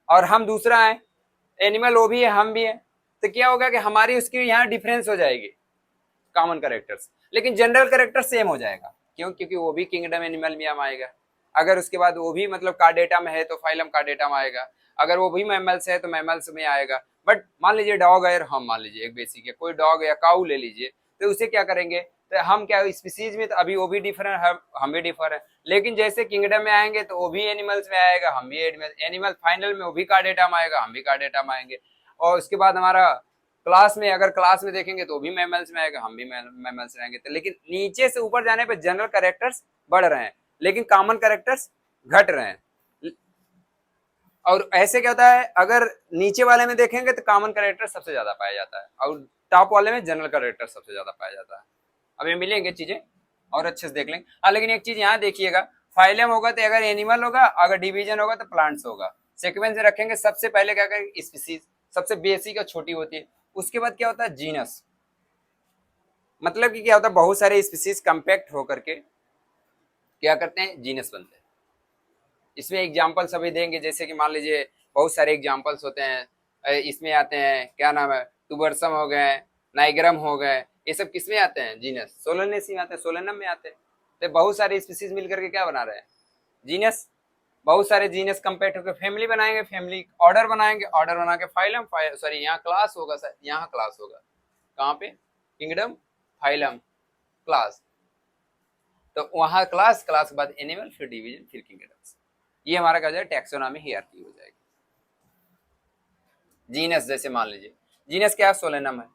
S1: और हम दूसरा है, एनिमल वो भी है हम भी है, तो क्या होगा कि हमारी उसकी यहाँ डिफरेंस हो जाएगी कॉमन कैरेक्टर्स, लेकिन जनरल कैरेक्टर सेम हो जाएगा। क्यों? क्योंकि वो भी किंगडम एनिमल में आएगा। अगर उसके बाद वो भी मतलब कार्डेटा में है तो फाइलम कार्डेटा में आएगा। अगर वो भी मैमल्स है तो मैमल्स में आएगा। बट मान लीजिए डॉग है, हम मान लीजिए एक बेसिक है, कोई डॉग या काऊ ले लीजिए, तो उसे क्या करेंगे? तो हम क्या स्पीसीज में तो अभी वो भी डिफरेंट है, हम भी डिफर है, लेकिन जैसे किंगडम में आएंगे तो वो भी एनिमल्स में आएगा, हम भी एनिमल, फाइनल में वो भी कार्डेटा में आएगा, हम भी कार्डेटा में आएंगे। और उसके बाद हमारा क्लास में, अगर क्लास में देखेंगे तो भी मैमल्स में आएगा, हम भी मैमल्स रहेंगे। तो लेकिन नीचे से ऊपर जाने पे जनरल कैरेक्टर्स बढ़ रहे हैं, लेकिन कॉमन कैरेक्टर्स घट रहे हैं। और ऐसे क्या होता है? अगर नीचे वाले में देखेंगे तो कॉमन कैरेक्टर सबसे ज्यादा पाया जाता है, और टॉप वाले में जनरल कैरेक्टर सबसे ज्यादा पाया जाता है। अब ये मिलेंगे चीजें और अच्छे से देख लेंगे। हाँ, लेकिन एक चीज यहाँ देखिएगा, फाइलम होगा तो अगर एनिमल होगा, अगर डिवीजन होगा तो प्लांट्स होगा। सीक्वेंस में रखेंगे, सबसे पहले क्या करेंगे? स्पीसीज, सबसे बेसिक और छोटी होती है। उसके बाद क्या होता है? जीनस। मतलब कि क्या होता है? बहुत सारे स्पीसीज कंपैक्ट होकर के क्या करते हैं? जीनस बनते हैं। इसमें एग्जाम्पल्स अभी देंगे, जैसे कि मान लीजिए बहुत सारे एग्जाम्पल्स होते हैं, इसमें आते हैं, क्या नाम है, टुबरसम हो गए, नाइग्रम हो गए, ये सब किसमें आते हैं? जीनस। सोलोनेसी में आते हैं, सोलेनम में आते हैं। तो बहुत सारे स्पीसीज मिलकर के क्या बना रहे हैं? जीनस। बहुत सारे जीनस कंपेक्ट होकर फैमिली बनाएंगे, फैमिली ऑर्डर बनाएंगे, ऑर्डर बना के फाइलम, सॉरी यहाँ क्लास होगा सर, यहाँ क्लास होगा, कहाँ पे? Kingdom, phylum, class. तो वहां क्लास, क्लास के बाद एनिमल, फिर डिवीजन, फिर किंगडम्स। ये हमारा क्या हो जाएगा? टैक्सोनॉमी हियरार्की हो जाएगी। जीनस जैसे मान लीजिए, जीनस क्या है? सोलेनम है।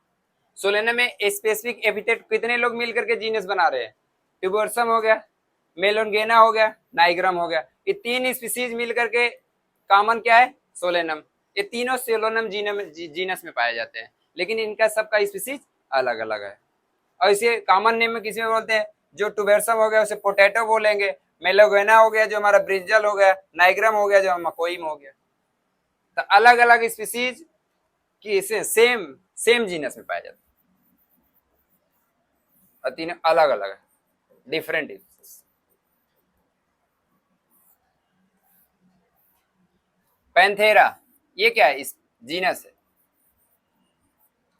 S1: सोलेनम में स्पेसिफिक एपिथेट कितने लोग मिलकर के जीनस बना रहे हैं? ट्यूबरसम हो गया, मेलोनगेना हो गया, नाइग्रम हो गया। ये तीन स्पीसीज मिलकर के कॉमन क्या है? सोलेनम। ये तीनों सोलेनम जीनस में पाए जाते हैं, लेकिन इनका सबका स्पीसीज अलग अलग है। और इसे कॉमन नेम में किसी में बोलते हैं? जो टुबेरसम हो गया उसे पोटैटो बोलेंगे, मेलोगेना हो गया जो हमारा ब्रिंजल हो गया, नाइग्रम हो गया जो मकोई में हो गया। तो अलग अलग स्पीसीज की इसे सेम सेम जीनस में पाया जाता है, और तीनों अलग अलग डिफरेंट। पैंथेरा, ये क्या है? इस जीनस है,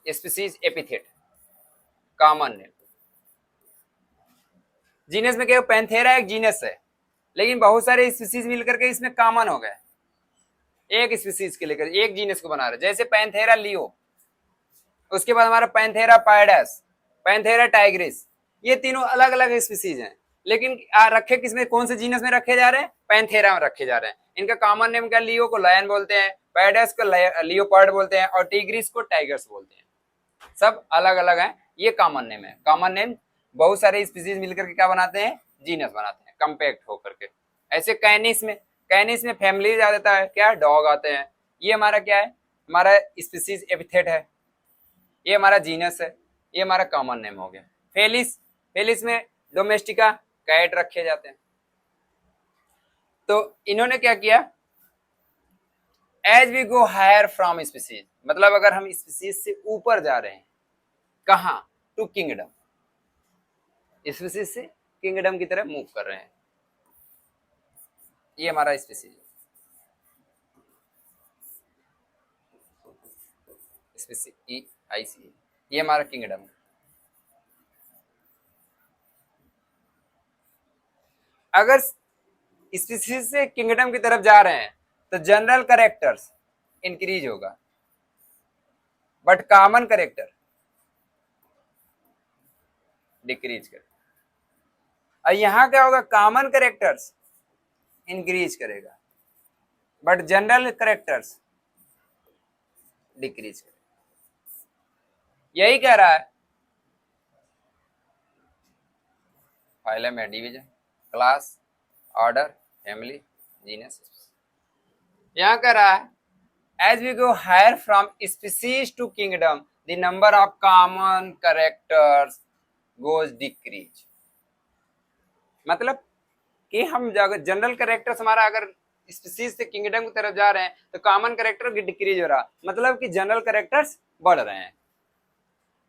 S1: species epithet, common name. Genus में क्या है? पैंथेरा एक जीनस है, लेकिन बहुत सारे स्पीसीज मिलकर के इसमें कॉमन हो गए, एक स्पीसीज के लेकर एक जीनस को बना रहे। जैसे पैंथेरा लियो, उसके बाद हमारा पैंथेरा पायडस, पैंथेरा टाइग्रिस, ये तीनों अलग अलग स्पीसीज हैं, लेकिन रखे किसमें, कौन से जीनस में रखे जा रहे हैं, पैंथेरा में रखे जा रहे हैं। इनका कॉमन नेम क्या, लियो को लायन बोलते हैं, पैडस को लियोपार्ड बोलते हैं और टिग्रिस को टाइगर्स बोलते हैं। सब अलग अलग हैं, ये कॉमन नेम है। कॉमन नेम बहुत सारे स्पीसीज मिलकर के क्या बनाते हैं, जीनस बनाते हैं कंपैक्ट होकर के। ऐसे कैनिस में फैमिली आ जाता है, क्या डॉग आते हैं। ये हमारा क्या है, हमारा स्पीसीज एपिथेट है, ये हमारा जीनस है, ये हमारा कॉमन नेम हो गया। फेलिस में डोमेस्टिका कैट रखे जाते हैं। तो इन्होंने क्या किया, as we go higher from species, मतलब अगर हम स्पीसीज से ऊपर जा रहे हैं, कहा, टू किंगडम, स्पीसीज से किंगडम की तरफ मूव कर रहे हैं। ये हमारा स्पीसीज, ये हमारा किंगडम। अगर स्पीसीज से किंगडम की तरफ जा रहे हैं तो जनरल कैरेक्टर्स इंक्रीज होगा, बट कॉमन कैरेक्टर डिक्रीज करेगा। और यहां क्या होगा, कॉमन कैरेक्टर्स इंक्रीज करेगा, बट जनरल कैरेक्टर्स डिक्रीज करेगा। यही कह रहा है फाइलम है, division, class, order, family, genus. यहां कह रहा है as we go higher from species to kingdom the number of common characters goes decrease. मतलब कि हम जनरल कैरेक्टर्स हमारा अगर स्पीसीज से किंगडम की तरफ जा रहे हैं तो कॉमन कैरेक्टर डिक्रीज हो रहा, मतलब कि जनरल कैरेक्टर्स बढ़ रहे हैं।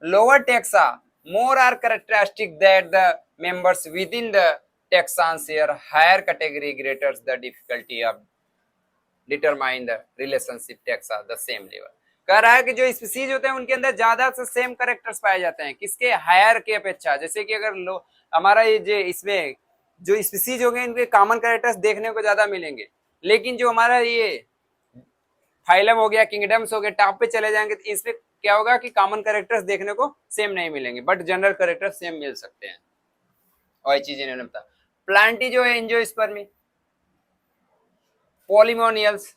S1: Lower taxa more are characteristic that the members within the taxon share higher category greater the difficulty of determine the relationship taxa the same level। कह रहा है कि जो स्पीसीज होते हैं उनके अंदर ज्यादा से सेम कैरेक्टर्स पाए जाते हैं, किसके, हायर के अपेक्षा। जैसे कि अगर लो हमारा ये जो इसमें जो स्पीसीज होंगे इनके कॉमन कैरेक्टर्स देखने को ज्यादा मिलेंगे, लेकिन जो हमारा ये फाइलम हो गया, किंगडम्स हो गए, टॉप पे चले जाएंगे तो इसमें क्या होगा कि कॉमन कैरेक्टर्स देखने को सेम नहीं मिलेंगे, बट जनरल कैरेक्टर्स सेम मिल सकते हैं। और चीज इन्होंने बताया, प्लांटी जो है एंजियोस्पर्मी, पॉलीमोनियल्स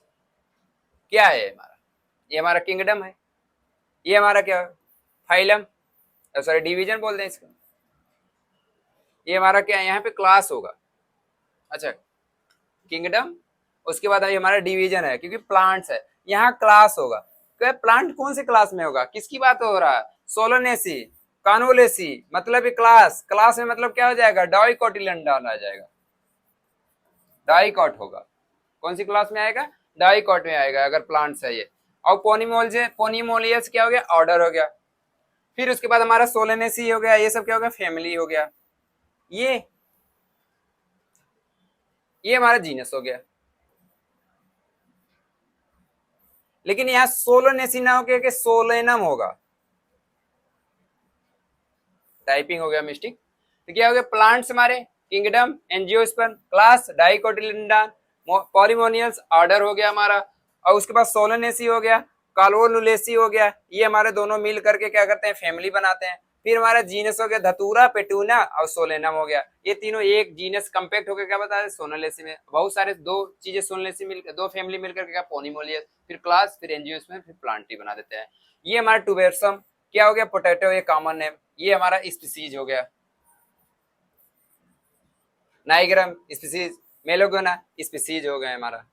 S1: क्या है हमारा, ये हमारा किंगडम है, ये हमारा क्या है, फाइलम, सॉरी डिवीजन बोलते हैं इसको। ये हमारा क्या है, यहाँ पे क्लास होगा, अच्छा किंगडम, उसके बाद हमारा डिवीजन है क्योंकि प्लांट्स है, यहाँ क्लास होगा। प्लांट कौन से क्लास में होगा, किसकी बात हो रहा है, सोलोनेसी, कानोलेसी, मतलब ये क्लास में मतलब क्या हो जाएगा, डाइकोटिलेडॉन आ जाएगा, डाइकॉट होगा। कौन सी क्लास में आएगा, डाइकॉट में आएगा अगर प्लांट्स है ये। और पोनीमोलियस क्या हो गया, ऑर्डर हो गया। फिर उसके बाद हमारा सोलोनेसी हो गया, ये सब क्या हो गया, फैमिली हो गया। ये हमारा जीनस हो गया। लेकिन यहाँ सोलोनेसी ना होकर के सोलेनम होगा, टाइपिंग हो गया मिस्टेक। तो क्या हो गया, प्लांट्स हमारे kingdom, angiosperm, class, dicotyledon, polemoniales, order हो गया हमारा। और उसके बाद सोलोनेसी हो गया, कालोनुलेसी हो गया, ये हमारे दोनों मिल करके क्या करते हैं, फैमिली बनाते हैं। फिर हमारा जीनस हो गया धतूरा, पेटूना और सोलेनम हो गया, ये तीनों एक जीनस कंपैक्ट होकर क्या बता है, सोनोलेसी में। बहुत सारे दो चीजें सोनोलेसी मिलकर, दो फैमिली मिलकर क्या, पोनीमोलियस, फिर क्लास, फिर एंजियोस्पर्म, फिर प्लांटी बना देते हैं। ये हमारा टुबेरसम क्या हो गया, पोटैटो, ये कॉमन नेम, ये हमारा स्पीसीज हो गया। नाइग्रम स्पीसीज, मेलोगोना स्पीसीज हो गए हमारा।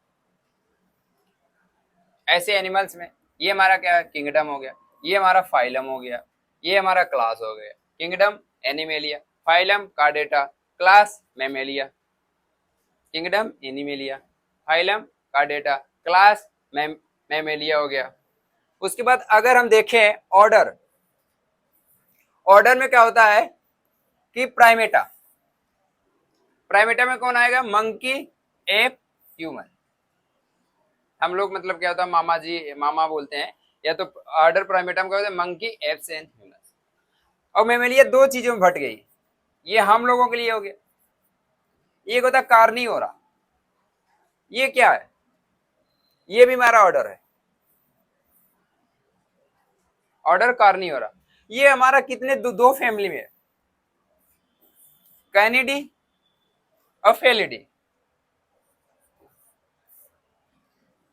S1: ऐसे एनिमल्स में ये हमारा क्या है, किंगडम हो गया, ये हमारा फाइलम हो गया, ये हमारा क्लास हो गया। Kingdom animalia, phylum chordata, class Mammalia. Kingdom animalia, phylum chordata, class Mammalia हो गया। उसके बाद अगर हम देखें ऑर्डर, ऑर्डर में क्या होता है कि प्राइमेटा में कौन आएगा, मंकी, एप, ह्यूमन। हम लोग मतलब क्या होता है, मामा जी, मामा बोलते हैं, या तो ऑर्डर प्राइमेटा में क्या होता है, मंकी, एप्स एंड ह्यूमन। और मेमेलिया दो चीजों में भट गई, ये हम लोगों के लिए हो गया, एक होता है कार्निवोरा, ये क्या है, ये भी हमारा ऑर्डर है, ऑर्डर कार्निवोरा। ये हमारा कितने दो फैमिली में, कैनिडी और फेलिडी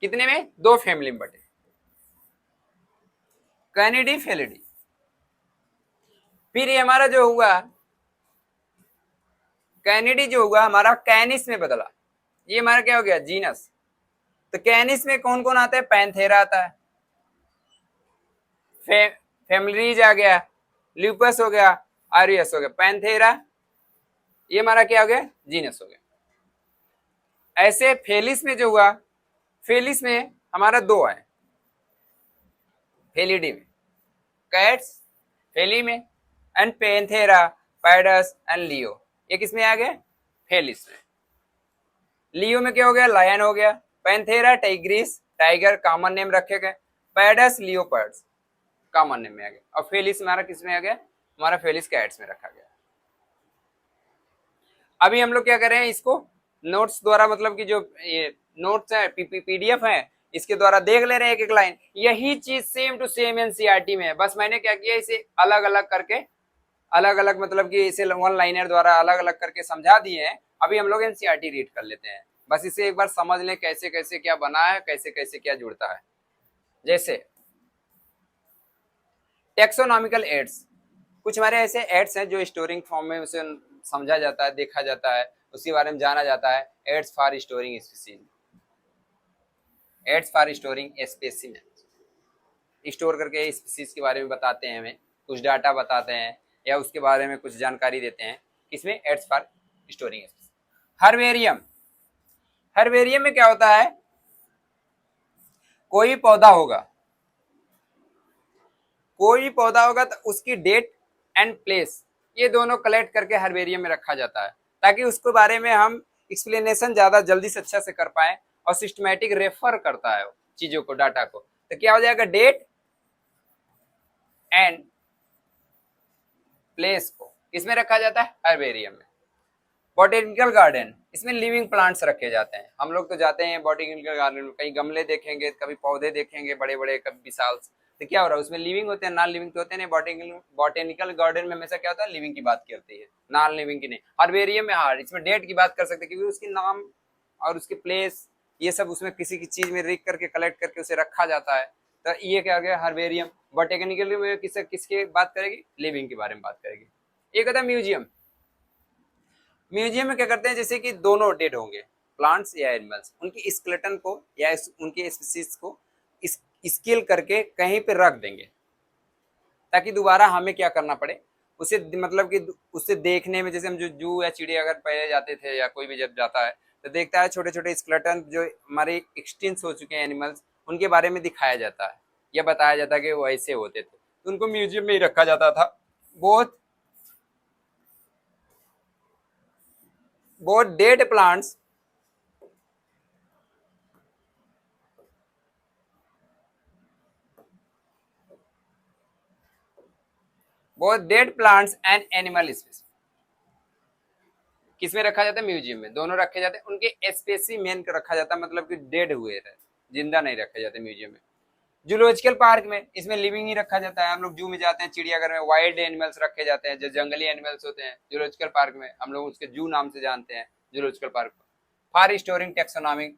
S1: कितने में? 2 फैमिली में बटे, कैनिडी फेलिडी। फिर ये हमारा जो हुआ कैनिडी जो हुआ हमारा कैनिस में बदला, ये हमारा क्या हो गया? जीनस। तो कैनिस में कौन कौन आता है? पैंथेरा आता है, फैमिलीज आ गया, ल्यूपस हो गया, आरियस हो गया, पैंथेरा, ये हमारा क्या हो गया? जीनस हो गया। ऐसे फेलिस में जो हुआ, फेलिस में हमारा 2 है, फेलिडी में कैट्स फेली में, एंड पैंथेरा, पैडस एंड लियो, ये किसमें आ गया? फेलिस में। लियो में क्या हो गया? लायन हो गया, Panthera Tigris, tiger common name रखे गए, पैडस लियोपर्ड्स कॉमन नेम में आ गया, और फेलिस हमारा किस में आ गया? हमारा फेलिस कैट्स में रखा गया। अभी हम लोग क्या कर रहे हैं, इसको नोट्स द्वारा, मतलब कि जो ये नोट्स है, पीडीएफ है, इसके द्वारा देख ले रहे हैं एक एक लाइन। यही चीज सेम टू सेम एनसीईआरटी में है, बस मैंने क्या किया, इसे अलग अलग करके, अलग अलग मतलब कि इसे वन लाइनर द्वारा अलग अलग करके समझा दिए हैं। अभी हम लोग एनसीईआरटी रीड कर लेते हैं, बस इसे एक बार समझ लें कैसे कैसे क्या बना है, कैसे कैसे क्या जुड़ता है। जैसे टेक्सोनॉमिकल एड्स, कुछ हमारे ऐसे एड्स हैं जो स्टोरिंग फॉर्म में उसे समझा जाता है, देखा जाता है, उसके बारे में जाना जाता है। Aids for storing species, aids for storing specimen, store करके स्पीसीज के बारे में बताते हैं, हमें कुछ डाटा बताते हैं या उसके बारे में कुछ जानकारी देते हैं, किसमें? Aids for storing species. Herbarium, herbarium में क्या होता है? कोई पौधा होगा, कोई पौधा होगा तो उसकी डेट एंड प्लेस, ये दोनों कलेक्ट करके हर्बेरियम में रखा जाता है, ताकि उसके बारे में हम एक्सप्लेनेशन ज्यादा जल्दी से अच्छा से कर पाए, और सिस्टमैटिक रेफर करता है चीजों को, डाटा को। तो क्या हो जाएगा? डेट एंड प्लेस को इसमें रखा जाता है, हर्बेरियम में। बॉटेनिकल गार्डन, इसमें लिविंग प्लांट्स रखे जाते हैं। हम लोग तो जाते हैं बॉटेनिकल गार्डन में, कहीं गमले देखेंगे, कभी पौधे देखेंगे बड़े बड़े, कभी विशाल, तो क्या हो रहा है उसमें? लिविंग होते हैं, नॉन लिविंग तो होते हैं। बॉटेनिकल गार्डन में हमेशा क्या होता है? लिविंग की बात करती है, नॉन लिविंग की नहीं। हर्बेरियम में हाँ, इसमें डेट की बात कर सकते हैं, क्योंकि उसकी नाम और उसके प्लेस, ये सब उसमें किसी की चीज में लिख करके कलेक्ट करके उसे रखा जाता है। तो ये क्या गया? हर्बेरियम। बॉटेनिकल में किसके बात करेगी? लिविंग के बारे में बात करेगी। एक होता है म्यूजियम, म्यूजियम में क्या करते हैं, जैसे कि दोनों डेड होंगे, प्लांट्स या एनिमल्स, उनकी स्केलेटन को या उनके स्पीसीज को स्किल करके कहीं पे रख देंगे, ताकि दोबारा हमें क्या करना पड़े, उसे मतलब कि उसे देखने में, जैसे हम जो जू या चिड़ियाघर पहले जाते थे या कोई भी जब जाता है तो देखता है छोटे छोटे स्केलेटन जो हमारे एक्सटिंक्ट हो चुके हैं एनिमल्स, उनके बारे में दिखाया जाता है या बताया जाता है कि वो ऐसे होते थे, तो उनको म्यूजियम में ही रखा जाता था। बहुत बहुत डेड प्लांट्स, बहुत dead plants and animal species किसमें रखा जाता है? म्यूजियम में। दोनों रखे जाते हैं, उनके स्पेसिमेन को रखा जाता है, मतलब कि डेड हुए रहे, जिंदा नहीं रखे जाते म्यूजियम में। जूलॉजिकल पार्क में इसमें लिविंग ही रखा जाता है। हम लोग जू में जाते हैं, चिड़ियाघर में वाइल्ड एनिमल्स रखे जाते हैं, जो जंगली एनिमल्स होते हैं जूलॉजिकल पार्क में, हम लोग उसके जू नाम से जानते हैं जूलॉजिकल पार्क को। फॉर स्टोरिंग टेक्सोनॉमिक,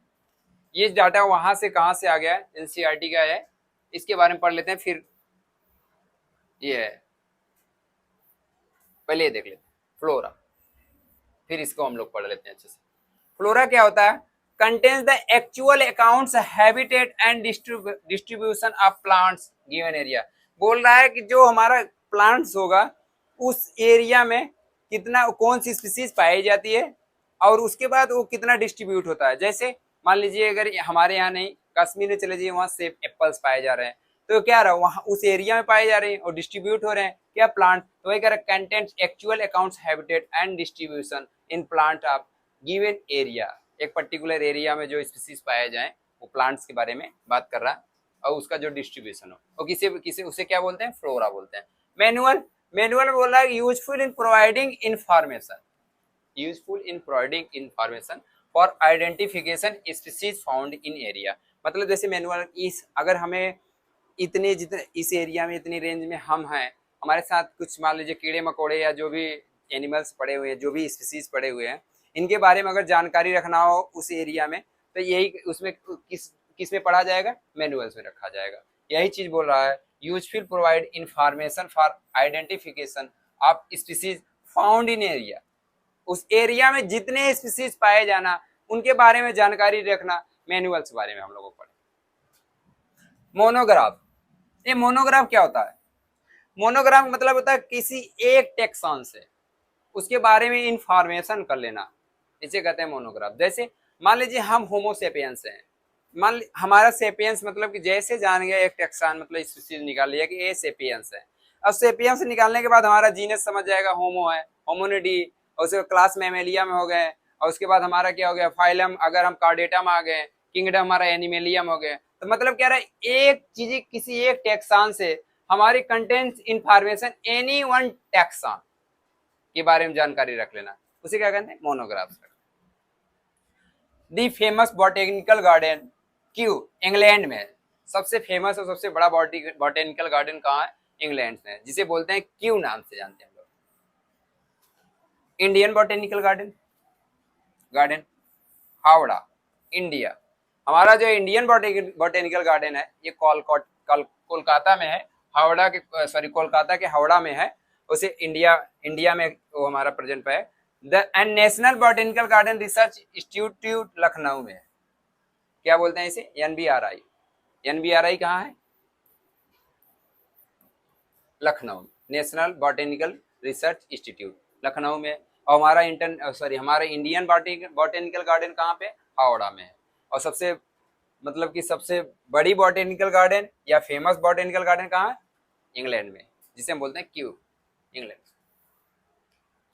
S1: ये डाटा वहां से कहां से आ गया है? एनसीईआरटी का है, इसके बारे में पढ़ लेते हैं। फिर ये है, पहले ये देख लेते हैं फ्लोरा, फिर इसको हम लोग पढ़ लेते हैं अच्छे से। फ्लोरा क्या होता है? Contains the actual accounts, habitat and distribution of plants given area. बोल रहा है कि जो हमारा प्लांट्स होगा उस एरिया में कितना, कौन सी स्पीसीज पाई जाती है, और उसके बाद वो कितना डिस्ट्रीब्यूट होता है। जैसे मान लीजिए अगर हमारे यहाँ नहीं, कश्मीर में चले जाइए, वहाँ सेब एप्पल्स पाए जा रहे हैं, तो क्या रहा, वहाँ उस एरिया में पाए जा रहे हैं और डिस्ट्रीब्यूट हो रहे हैं क्या? प्लांट। तो वही कह रहा है, content actual accounts, habitat and distribution in plant of given area. एक पर्टिकुलर एरिया में जो स्पीसीज पाए जाएं, वो प्लांट्स के बारे में बात कर रहा है, और उसका जो डिस्ट्रीब्यूशन हो, और किसे किसे उसे क्या बोलते हैं? फ्लोरा बोलते हैं। मैनुअल, मैनुअल में बोल रहा है useful in providing information, useful in providing information for identification species found in area. मतलब जैसे मैनुअल, इस अगर हमें इतने जितने इस एरिया में इतनी रेंज में हम हैं, हमारे साथ कुछ मान लीजिए कीड़े मकोड़े या जो भी एनिमल्स पड़े हुए हैं, जो भी स्पीसीज पड़े हुए हैं, इनके बारे में अगर जानकारी रखना हो उस एरिया में तो यही उसमें किस में पढ़ा जाएगा, मैनुअल्स में रखा जाएगा। यही चीज बोल रहा है, useful provide information for identification of species found in area. उस एरिया में जितने स्पीसीज पाए जाना उनके बारे में जानकारी रखना, मैनुअल्स के बारे में हम लोगों को पढ़े। मोनोग्राफ, ये मोनोग्राफ क्या होता है? मोनोग्राफ मतलब होता है किसी एक टेक्सॉन से उसके बारे में इंफॉर्मेशन कर लेना, इसे कहते हैं मोनोग्राफ। जैसे मान लीजिए हम होमोसेपियंस हैं, मान हमारा सेपियंस मतलब कि जैसे जान गया एक टेक्सॉन मतलब स्पीशीज निकाल लिया कि ए सेपियंस है। अब सेपियंस निकालने के बाद हमारा जीनस समझ जाएगा होमो है, होमोनिडी, और उसके क्लास मैमेलिया में हो गए, और उसके बाद हमारा क्या हो गया फाइलम, अगर हम कार्डेटा में आ गए, किंगडम हमारा एनिमेलियम हो गए। तो मतलब क्या रहा है, एक चीज किसी एक टेक्सॉन से हमारी contents information any one tax on के बारे में जानकारी रख लेना, उसे क्या कहते हैं, मोनोग्राफ्स। दी फेमस बॉटेनिकल गार्डन क्यों इंग्लैंड में, सबसे फेमस और सबसे बड़ा बॉटेनिकल गार्डन कहाँ है, इंग्लैंड में, जिसे बोलते हैं क्यों नाम से जानते हैं लोग। Indian botanical garden Howrah, India. हमारा जो इंडियन बॉटेनिकल गार्डन है ये कोलकाता में है, हावड़ा के सॉरी कोलकाता के हावड़ा में है, उसे इंडिया में वो हमारा प्रेजेंट पे है। The national botanical garden research institute Lucknow में है। क्या बोलते हैं इसे, NBRI। NBRI कहाँ है, Lucknow, national botanical research institute Lucknow में। और हमारा हमारा इंडियन बॉटेनिकल गार्डन कहाँ पे, हावड़ा में है। और सबसे मतलब कि सबसे बड़ी बॉटेनिकल गार्डन या फेमस बॉटेनिकल गार्डन कहाँ है, इंग्लैंड में, जिसे हम बोलते हैं क्यू, इंग्लैंड।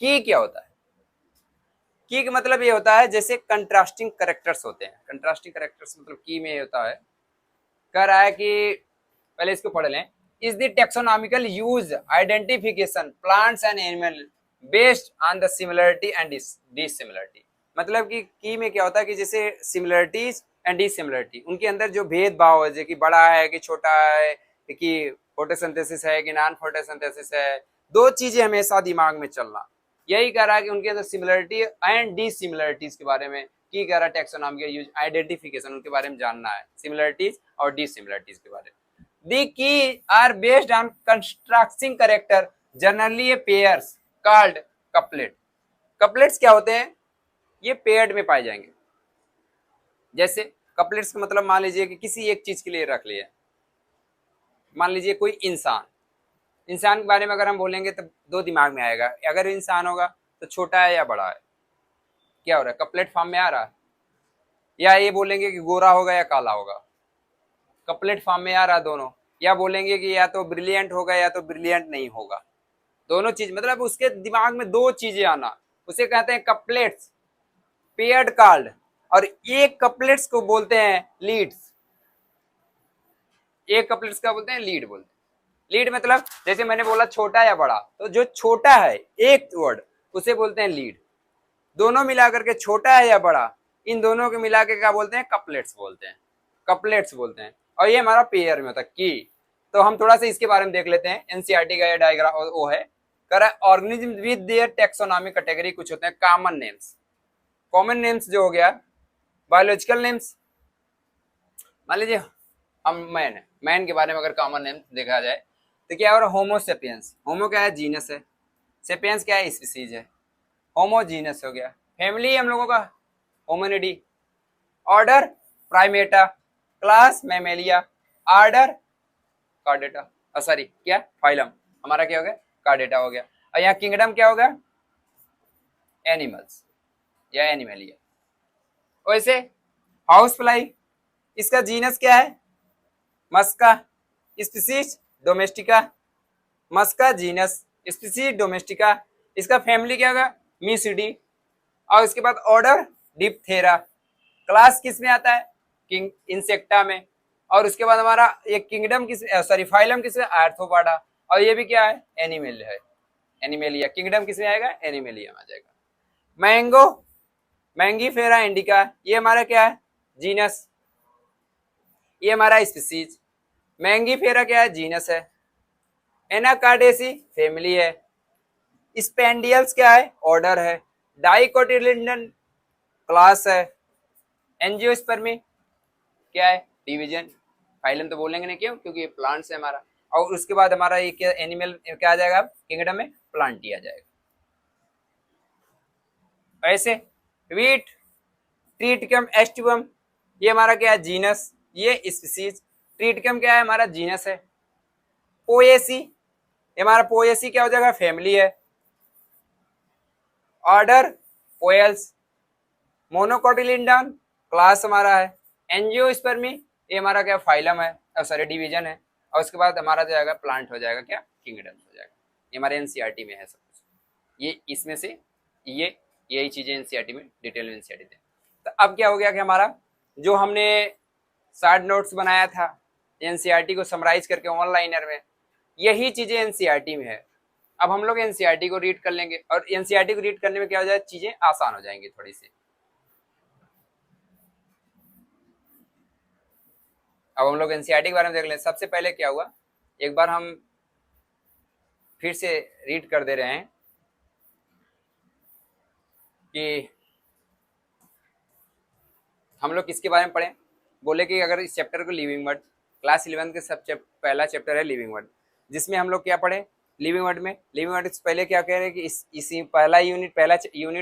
S1: की क्या होता है, की का मतलब ये होता है जैसे कंट्रास्टिंग कैरेक्टर्स होते हैं। कंट्रास्टिंग कैरेक्टर्स मतलब की में ये होता है, कह रहा है कि पहले इसको पढ़ लें। Is the taxonomical use identification plants and animal based on the similarity and dissimilarity. मतलब कि की में क्या होता है कि जैसे सिमिलरिटीज एंड डिसिमिलरिटी, उनके अंदर जो भेदभाव है, जैसे कि बड़ा है कि छोटा है, कि फोटोसिंथेसिस है कि नॉन फोटोसिंथेसिस है, दो चीजें हमेशा दिमाग में चलना। यही कह रहा है कि उनके अंदर सिमिलरिटी एंड डिसिमिलरिटीज के बारे में की कह रहा है, टेक्सोनॉमिकल यूज आइडेंटिफिकेशन उनके बारे में जानना है, सिमिलरिटीज और डिसिमिलरिटीज के बारे में। The key are based on constructing character, generally a pairs called couplet। couplets क्या होते हैं, ये पेयर्ड में पाए जाएंगे। जैसे couplets का मतलब मान लीजिए कि किसी एक चीज के लिए रख लिया, मान लीजिए कोई इंसान के बारे में अगर हम बोलेंगे तो दो दिमाग में आएगा, अगर इंसान होगा तो छोटा है या बड़ा है, क्या हो रहा है, कपलेट फॉर्म में आ रहा है, या ये बोलेंगे कि गोरा होगा या काला होगा, कपलेट फॉर्म में आ रहा है दोनों, या बोलेंगे कि या तो ब्रिलियंट होगा या तो ब्रिलियंट नहीं होगा, दोनों चीज मतलब उसके दिमाग में दो चीजें आना, उसे कहते हैं कपलेट्स, पेयर्ड कार्ड। और एक कपलेट्स को बोलते हैं लीड्स, एक कपलेट्स का बोलते हैं लीड बोलते हैं। लीड मतलब जैसे मैंने बोला छोटा या बड़ा, तो जो छोटा है एक वर्ड उसे बोलते हैं लीड, दोनों मिलाकर के छोटा है या बड़ा, इन दोनों को मिला के क्या बोलते हैं, कपलेट्स बोलते हैं, कपलेट्स बोलते हैं। और ये हमारा पेयर में होता है की। तो हम थोड़ा सा इसके बारे में देख लेते हैं, एनसीईआरटी का ये डायग्राम वो है, कह रहा है organism with their taxonomic category, कुछ होते हैं कॉमन नेम्स। कॉमन नेम्स जो हो गया बायोलॉजिकल नेम्स, मान लीजिए हम मैन के बारे में अगर कॉमन नेम देखा जाए तो क्या हो रहा है, होमो सेपियंस, होमो क्या है, जीनस है, सेपियंस क्या है, स्पीसीज है, होमोजीनस हो गया। फैमिली हम लोगों का Hominidae, order Primata, class Mammalia, order chordata, sorry क्या फाइलम हमारा क्या हो गया, कार्डेटा हो गया। और यहाँ किंगडम क्या हो गया, एनिमल्स या एनिमेलिया। वैसे हाउस फ्लाई, इसका जीनस क्या है, मस्का, स्पीसीज डोमेस्टिका, मस्का जीनस, स्पीसीज डोमेस्टिका। इसका फैमिली क्या होगा, मिसिडी। और इसके बाद ऑर्डर डिप्थेरा, क्लास किस में आता है, किंग इंसेक्टा में। और उसके बाद हमारा एक किंगडम किस सॉरी फाइलम किस में, आर्थ्रोपोडा। और ये भी क्या है, एनिमल है, एनिमेलिया। किंगडम किस में आएगा, एनिमेलिया में आ जाएगा। मैंगो, मैंगीफेरा इंडिका, ये हमारा क्या है, जीनस, ये हमारा स्पीसीज। मैंगीफेरा क्या है, जीनस है। एनाकार्डेसी फैमिली है। स्पेंडियल्स क्या है, ऑर्डर है। डाइकोटिलिडन क्लास है। एंजियोस्पर्मी क्या है? डिवीजन। फाइलम तो बोलेंगे नहीं, क्यों? क्योंकि ये प्लांट्स है हमारा। और उसके बाद हमारा ये क्या एनिमल क्या आ जाएगा? किंगडम में प्लांट ही आ जाएगा। ऐसे वीट, ट्रीटिकम एस्टिवम, ये हमारा क्या है? जीनस। ये स्पीसीज। ट्रीटिकम क्या है? हमारा जीनस है। पोएसी, ये हमारा पोएसी क्या हो जाएगा? फैमिली है। Order Poales. मोनोकोटिलिडन क्लास हमारा है। एंजियोस्पर्मी ये हमारा क्या? फाइलम है, सॉरी डिवीजन है। और उसके बाद हमारा जो आएगा प्लांट हो जाएगा क्या? किंगडम हो जाएगा। ये हमारे एनसीईआरटी में है सब कुछ। ये इसमें से ये यही चीजें एनसीईआरटी में डिटेल में एनसीईआरटी थे। तो अब क्या हो गया कि हमारा जो हमने शार्ट नोट्स बनाया था एनसीईआरटी को समराइज करके ऑनलाइनर में, यही चीजें एनसीईआरटी में है। अब हम लोग एनसीईआरटी को रीड कर लेंगे और एनसीईआरटी को रीड करने में क्या हो जाए? चीजें आसान हो जाएंगी थोड़ी सी। अब हम लोग एनसीईआरटी के बारे में देख लें। सबसे पहले क्या हुआ, एक बार हम फिर से रीड कर दे रहे हैं कि हम लोग किसके बारे में पढ़े। बोले कि अगर इस चैप्टर को लिविंग वर्ड, क्लास 11 के सब पहला चैप्टर है लिविंग वर्ड, जिसमें हम लोग क्या पढ़े? लिविंग वर्ड में, लिविंग वर्ड से पहले क्या कह रहे हैं कि इसी पहला यूनिट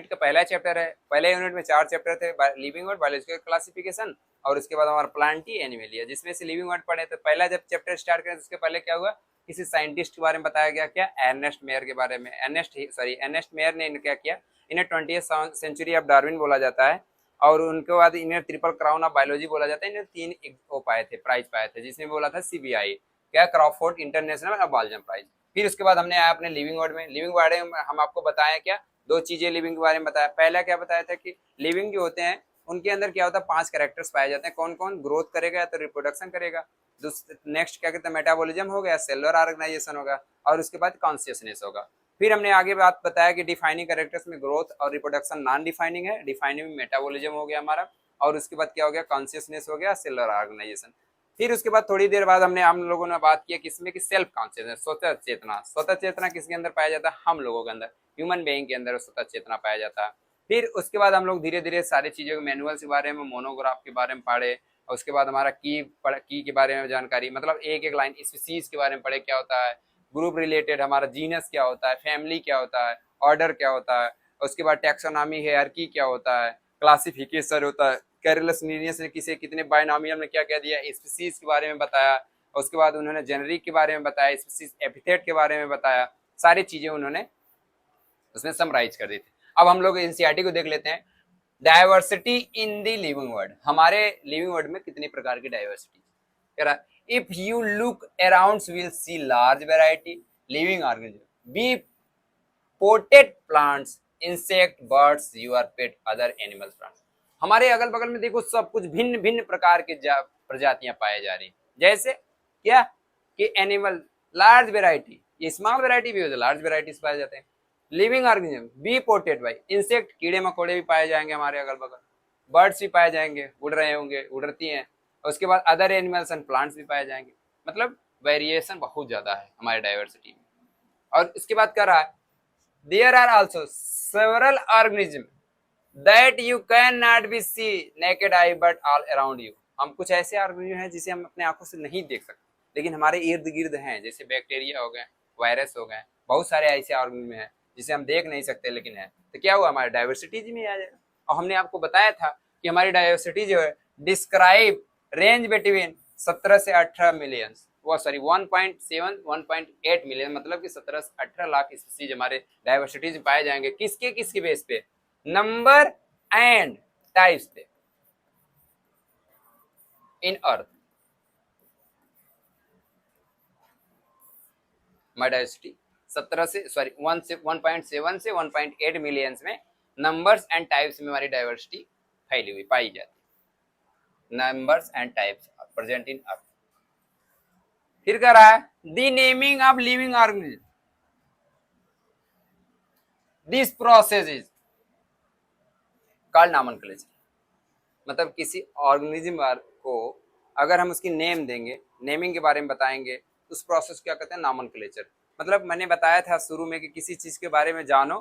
S1: का पहला चैप्टर है। पहले यूनिट में 4 चैप्टर थे, लिविंग वर्ड, बायोलॉजिकल क्लासिफिकेशन, और उसके बाद हमारा प्लांटी एनिमलिया, जिसमें से लिविंग वर्ड पढ़े। तो पहला जब चैप्टर स्टार्ट करें उसके पहले क्या हुआ? किसी साइंटिस्ट के बारे में बताया गया, क्या? अर्नेस्ट मेयर के बारे में। अर्नेस्ट मेयर ने क्या किया? इन्हें 20th सेंचुरी ऑफ डार्विन बोला जाता है, और उनके बाद इन्हें ट्रिपल क्राउन ऑफ बायोलॉजी बोला जाता है। इन्हें 3 वो पाए थे, प्राइज पाए थे, जिसमें बोला था सीबीआई क्या? क्रॉफोर्ड इंटरनेशनल और बाल्जम प्राइज। फिर उसके बाद हमने आया अपने लिविंग वर्ड में। लिविंग वर्ड में हम आपको बताया क्या? 2 चीजें लिविंग के बारे में बताया। पहला क्या बताया था कि लिविंग जो होते हैं उनके अंदर क्या होता है? 5 कैरेक्टर्स पाए जाते हैं। कौन कौन? ग्रोथ करेगा या तो रिप्रोडक्शन करेगा, नेक्स्ट क्या कहते हैं? मेटाबॉलिज्म हो गया, सेलुलर ऑर्गेनाइजेशन होगा, और उसके बाद कॉन्शियसनेस होगा। फिर हमने आगे बात बताया कि डिफाइनिंग कैरेक्टर्स में ग्रोथ और रिप्रोडक्शन नॉन डिफाइनिंग है, डिफाइनिंग में मेटाबॉलिज्म हो गया हमारा, और उसके बाद क्या हो गया? कॉन्शियसनेस हो गया, सेलुलर ऑर्गेनाइजेशन। फिर उसके बाद थोड़ी देर बाद हम लोगों ने बात किया किसमें कि सेल्फ कॉन्शियसनेस, स्वतः चेतना। स्वतः चेतना किसके अंदर पाया जाता है? हम लोगों के अंदर, ह्यूमन बीइंग के अंदर स्वतः चेतना पाया जाता है। फिर उसके बाद हम लोग धीरे धीरे सारी चीजों के मैनुअल के बारे में, मोनोग्राफ के बारे में पढ़े, और उसके बाद हमारा की के बारे में जानकारी, मतलब एक एक लाइन स्पीसीज के बारे में पढ़े, क्या होता है ग्रुप रिलेटेड, हमारा जीनस क्या होता है, फैमिली क्या होता है, ऑर्डर क्या होता है, उसके बाद टैक्सोनॉमी हायरार्की क्या होता है, क्लासिफिकेशन होता है, कैरलस लीनियस ने किसे कितने बायनॉमियल में क्या कह दिया, स्पीसीज के बारे में बताया। उसके बाद उन्होंने जेनरिक के बारे में बताया, स्पीसीज एपिथेट के बारे में बताया, सारी चीजें उन्होंने उसमें समराइज कर दी थी। अब हम लोग एनसीईआरटी को देख लेते हैं। Diversity in the living world, हमारे लिविंग वर्ड में कितनी प्रकार की डायवर्सिटी कह रहा है। If you look around will see large variety living organism, be potted plants, insect, birds, your pet, other animals, plants. हमारे अगल बगल में देखो सब कुछ भिन्न भिन्न प्रकार के प्रजातियां पाई जा रही, जैसे क्या कि एनिमल लार्ज वेराइटी, ये स्मॉल वेराइटी भी होती है, लार्ज वेराइटीज पाए जाते हैं। Living organism be potted by insect, कीड़े मकोड़े भी पाए जाएंगे हमारे अगल बगल, बर्ड्स भी पाए जाएंगे, उड़ रहे होंगे, उड़ती हैं। उसके बाद अदर एनिमल्स एंड प्लांट्स भी पाए जाएंगे। मतलब वेरिएशन बहुत ज्यादा है हमारे डाइवर्सिटी में। और इसके बाद क्या रहा है, there are also several organisms that you cannot be see naked eye but all around you। हम कुछ ऐसे ऑर्गेनिज्म हैं जिसे हम अपने आंखों से नहीं देख सकते, लेकिन हमारे इर्द गिर्द हैं, जैसे बैक्टीरिया हो गए, वायरस हो गए, बहुत सारे ऐसे ऑर्गेनिज्म हैं जिसे हम देख नहीं सकते लेकिन है। तो क्या हुआ, हमारे डाइवर्सिटीज में आ जाएगा। और हमने आपको बताया था कि हमारी डाइवर्सिटी जो है डिस्क्राइब रेंज बिटवीन 17 से 18 मिलियन, वो सॉरी 1.7 1.8 मिलियन, मतलब कि 17 से 18 लाख स्पीसीज हमारे डाइवर्सिटीज पाए जाएंगे। किसके किसके बेस पे? नंबर एंड टाइप्स पे इन अर्थ। हमारी डाइवर्सिटी 17 से सॉरी 1.7 से 1.8 मिलियंस में नंबर्स एंड टाइप्स में हमारी डाइवर्सिटी फैली हुई पाई जाती है। Numbers and types present in earth. फिर कह रहा है the naming of living organism, this process is called nomenclature. मतलब किसी ऑर्गेनिज्म को अगर हम उसकी नेम देंगे, नेमिंग के बारे में बताएंगे, उस प्रोसेस क्या कहते हैं? नॉमेनक्लेचर। मतलब मैंने बताया था शुरू में कि किसी चीज के बारे में जानो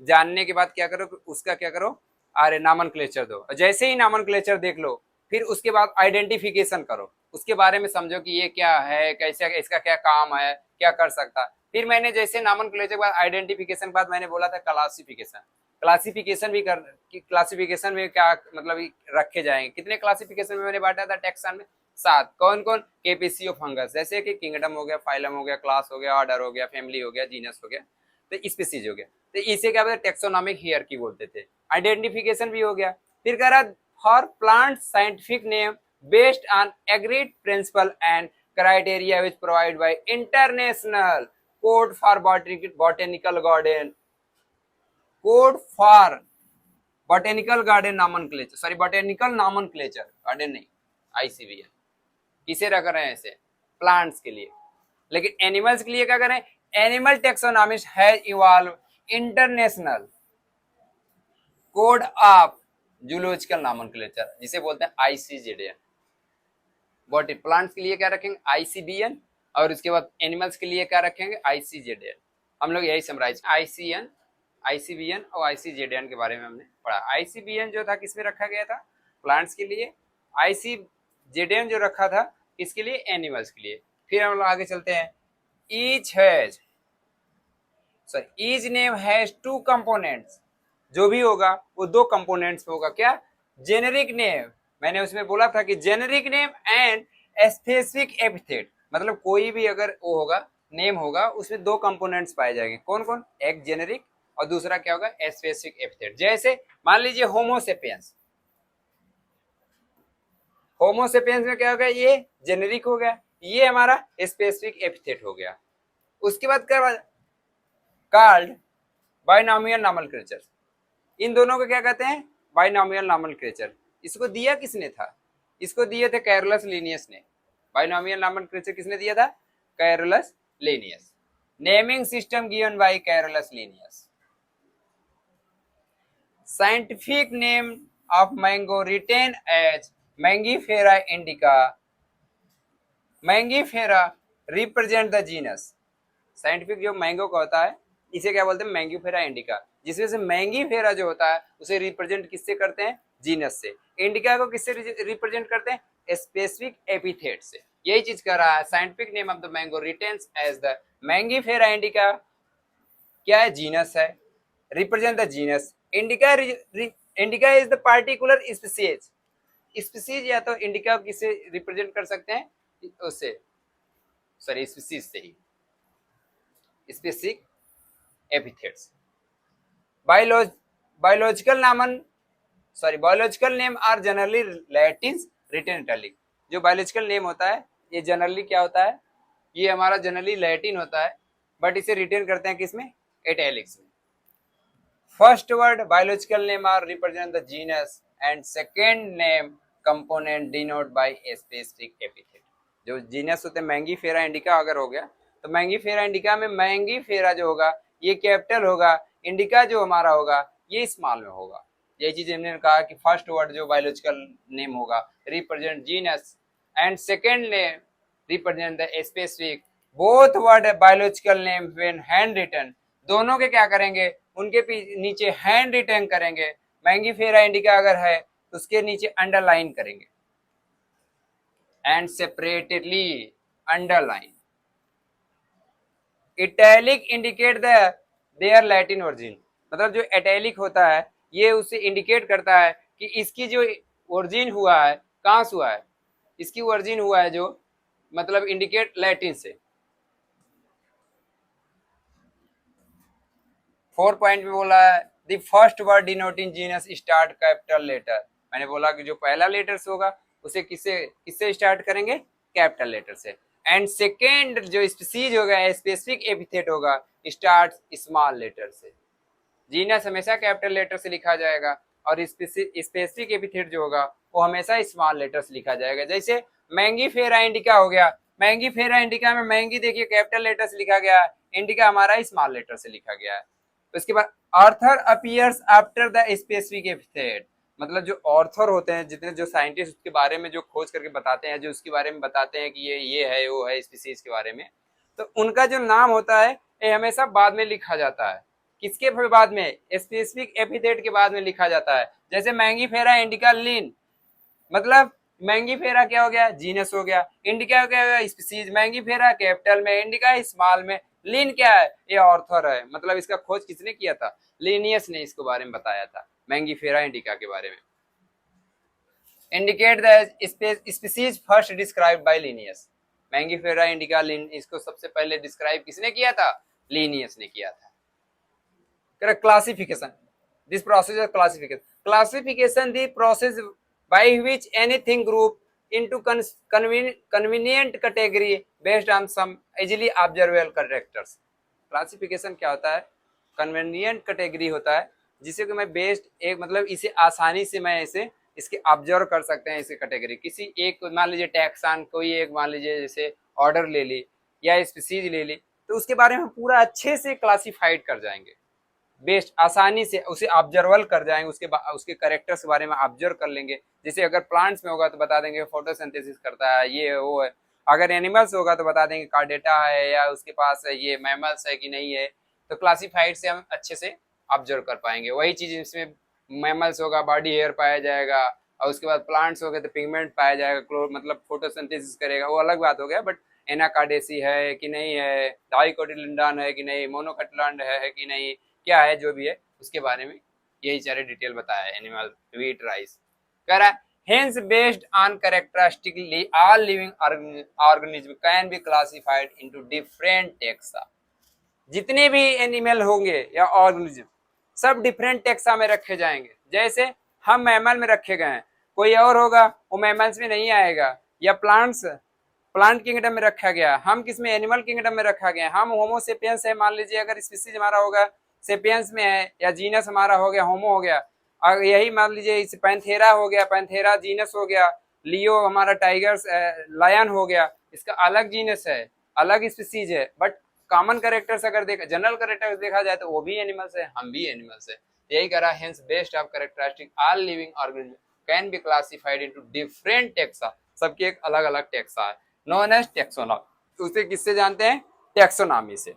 S1: जानने के बाद क्या करो, उसका क्या करो, अरे नामनक्लेचर दो। जैसे ही नामनक्लेचर देख लो, फिर उसके बाद आइडेंटिफिकेशन करो, उसके बारे में समझो कि ये क्या है, कैसे, इसका क्या काम है, क्या कर सकता है। फिर मैंने जैसे नामनक्लेचर के बाद आइडेंटिफिकेशन के बाद मैंने बोला था क्लासिफिकेशन। क्लासिफिकेशन भी कर, क्लासिफिकेशन में क्या मतलब रखे जाएंगे, कितने क्लासिफिकेशन में मैंने बांटा था टैक्सन में, 7। कौन कौन, केपीसीओ फंगस, जैसे कि किंगडम हो गया, फाइलम हो गया, क्लास हो गया, ऑर्डर हो गया, फैमिली हो गया, जीनस हो गया, तो स्पीसीज हो गया। तो इसे क्या बोलते, टेक्सोनॉमिक हियरकी बोलते थे। आइडेंटिफिकेशन भी हो गया। फिर कह रहा for plant scientific name based on agreed principle and criteria which provide by international code for botanical garden, code for botanical garden nomenclature, sorry botanical nomenclature, garden नहीं, ICBN। किसे रख रहे हैं ऐसे, प्लांट्स के लिए। लेकिन एनिमल्स के लिए क्या करें, animal taxonomist has evolve international code of zoological nomenclature, जिसे बोलते हैं ICJDN। बॉडी प्लांट्स के लिए क्या रखेंगे, ICBN, और उसके बाद एनिमल्स के लिए क्या रखेंगे, ICJDN। हम लोग यही समराइज, ICN, ICBN और ICJDN के बारे में हमने पढ़ा। ICBN जो था किसमें रखा गया था, प्लांट्स के लिए। ICJDN जो रखा था किसके लिए, एनिमल्स के लिए। फिर हम लोग आगे चलते हैं। ईच नेम हैज 2 कंपोनेंट्स, जो भी होगा वो 2 कंपोनेंट्स होगा। क्या, जेनेरिक नेम, मैंने उसमें बोला था कि generic name and specific epithet, मतलब कोई भी अगर वो होगा, नेम होगा, उसमें 2 कंपोनेंट्स पाए जाएंगे। कौन कौन, एक जेनेरिक और दूसरा क्या होगा, स्पेसिफिक एपिथेट। जैसे मान लीजिए होमोसेपियंस, होमोसेपियंस में क्या होगा, ये जेनेरिक हो गया, ये हमारा स्पेसिफिक एपिथेट हो गया। उसके बाद क्या, कॉल्ड बाइनॉमियल नॉमेनक्लेचर। इन दोनों को क्या कहते हैं, बाइनॉमियल नॉमेनक्लेचर। इसको दिया किसने था, इसको दिए थे कैरोलस लिनियस ने। बाइनॉमियल नॉमेनक्लेचर किसने दिया था, Carolus Linnaeus. Naming system given by Carolus Linnaeus. Scientific name of mango written as Mangifera indica. Mangifera represent the genus. Scientific जो मैंगो का होता है इसे क्या बोलते हैं, मैंगीफेरा इंडिका, जिसमें से मैंगीफेरा जो होता है उसे रिप्रेजेंट किससे करते हैं, जीनस से। इंडिका को किससे रिप्रेजेंट करते हैं, स्पेसिफिक एपिथेट से। यही चीज कर रहा है। Scientific name of the mango written as the Mangifera indica, क्या है, जीनस है, represent the genus. Indica, indica is the particular species. Species या तो इंडिका किससे रिप्रेजेंट कर सकते हैं, उससे, सॉरी स्पीसीज से ही, specific epithets. Biological name are generally Latin written italic. जो बायोलॉजिकल नेम होता है ये जनरली क्या होता है, ये हमारा जनरली लैटिन होता है, बट इसे रिटेन करते हैं किसमें, इटैलिक्स में। First word biological name are represent the genus and second name component denote by specific epithet. जो जीनस होते हैं, मैंगीफेरा इंडिका अगर हो गया तो मैंगीफेरा इंडिका में मैंगीफेरा जो होगा ये कैपिटल होगा, इंडिका जो हमारा होगा ये स्मॉल में होगा। ये चीज हमने कहा कि फर्स्ट वर्ड जो बायोलॉजिकल नेम होगा represent genus and second name represent the specific. Both word biological name when hand written, दोनों के क्या करेंगे, उनके नीचे हैंड रिटन करेंगे। मैंगीफेरा इंडिका अगर है तो उसके नीचे अंडरलाइन करेंगे, and separately underline. Italic indicate the their Latin origin, मतलब जो इटैलिक होता है ये उसे इंडिकेट करता है कि इसकी जो ओरिजिन हुआ है कहाँ से हुआ है, इसकी ओरिजिन हुआ है जो मतलब इंडिकेट लैटिन से। 4 पॉइंट में बोला है the first word denoting genus start capital letter. मैंने बोला कि जो पहला लेटर होगा उसे किससे किससे स्टार्ट करेंगे, कैपिटल लेटर से। एंड सेकेंड जो स्पीसीज होगा स्पेसिफिक एपिथेट होगा स्टार्ट स्मॉल लेटर से। जीनस हमेशा कैपिटल लेटर से लिखा जाएगा और स्पेसिफिक एपिथेट जो होगा वो हमेशा स्मॉल लेटर से लिखा जाएगा। जैसे मैंगीफेरा इंडिका हो गया, मैंगीफेरा इंडिका में मैंगी देखिए कैपिटल लेटर से लिखा गया है, इंडिका हमारा स्मॉल लेटर से लिखा गया है। उसके बाद author appears after the specific epithet, मतलब जो ऑर्थर होते हैं, जितने जो साइंटिस्ट उसके बारे में जो खोज करके बताते हैं, जो उसके बारे में बताते हैं कि ये है वो है स्पीसीज के बारे में, तो उनका जो नाम होता है ये हमेशा बाद में लिखा जाता है। किसके बाद में, स्पेसिफिक एपिथेट के बाद में लिखा जाता है। जैसे मैंगीफेरा इंडिका लीन, मतलब मैंगीफेरा क्या हो गया, जीनस हो गया, इंडिका क्या हो गया, स्पीसीज। मैंगीफेरा कैपिटल में, इंडिका स्मॉल में, लीन क्या है, ये ऑर्थर है, मतलब इसका खोज किसने किया था, लिनियस ने इसके बारे में बताया था, मैंगीफेरा इंडिका के बारे में। Indicate the species first described by Linnaeus. Mangifera indica Linn, इसको सबसे पहले डिस्क्राइब किसने किया था, लिनियस ने किया था। Classification, this process of classification, classification the process by which anything group into convenient category based on some easily observable characters। Classification क्या होता है, कन्वीनियंट कैटेगरी होता है जिसे कि मैं बेस्ड एक, मतलब इसे आसानी से मैं इसे इसके ऑब्जर्व कर सकते हैं, इसे कैटेगरी किसी एक, मान लीजिए टैक्सान, कोई एक मान लीजिए जैसे ऑर्डर ले ली या स्पीसीज ले ली, तो उसके बारे में पूरा अच्छे से क्लासिफाइड कर जाएंगे, बेस्ट आसानी से उसे ऑब्जर्वल कर जाएंगे, उसके कैरेक्टर्स के बारे में ऑब्जर्व कर लेंगे। जैसे अगर प्लांट्स में होगा तो बता देंगे फोटोसिंथेसिस करता है, ये वो है। अगर एनिमल्स होगा तो बता देंगे कार्डेटा है या उसके पास ये मैमल्स है कि नहीं है। तो क्लासिफाइड से हम अच्छे से ऑब्जर्व कर पाएंगे। वही चीज इसमें मैमल्स होगा बॉडी हेयर पाया जाएगा, और उसके बाद प्लांट्स हो गए तो पिगमेंट पाया जाएगा, मतलब फोटोसिंथेसिस करेगा, वो अलग बात हो गया। बट एनाकार्डेसी है कि नहीं है, डाइकोटिलिडॉन है कि नहीं, मोनोकोटिलडॉन है कि नहीं, क्या है, जो भी है उसके बारे में यही सारे डिटेल बताया है। एनिमल, व्हीट, राइस कह रहा है। Hence, based on characteristically, all living organism can be classified into different taxa। जितने भी एनिमल होंगे या ऑर्गेनिज्म सब डिफरेंट टेक्सा में रखे जाएंगे। जैसे हम मैमल में रखे गए हैं, कोई और होगा वो मैमल्स में नहीं आएगा, या प्लांट्स प्लांट किंगडम में रखा गया, हम किस में, एनिमल किंगडम में रखा गया। हम होमो सेपियंस है, मान लीजिए अगर स्पीसीज हमारा होगा सेपियंस में है, या जीनस हमारा हो गया होमो हो गया, और यही मान लीजिए इस पैंथेरा हो गया, पैंथेरा जीनस हो गया, लियो हमारा टाइगर्स लायन हो गया, इसका अलग जीनस है, अलग स्पीसीज है, बट कॉमन कैरेक्टर्स अगर देखा, जनरल कैरेक्टर्स देखा जाए तो वो भी एनिमल्स है, हम भी एनिमल्स है। यही करा, hence based of characteristic all living organism can be classified into different taxa. सबके एक अलग अलग टेक्सा है, नोन एज टेक्सोनॉमी। उसे किससे जानते हैं, टेक्सोनॉमी से।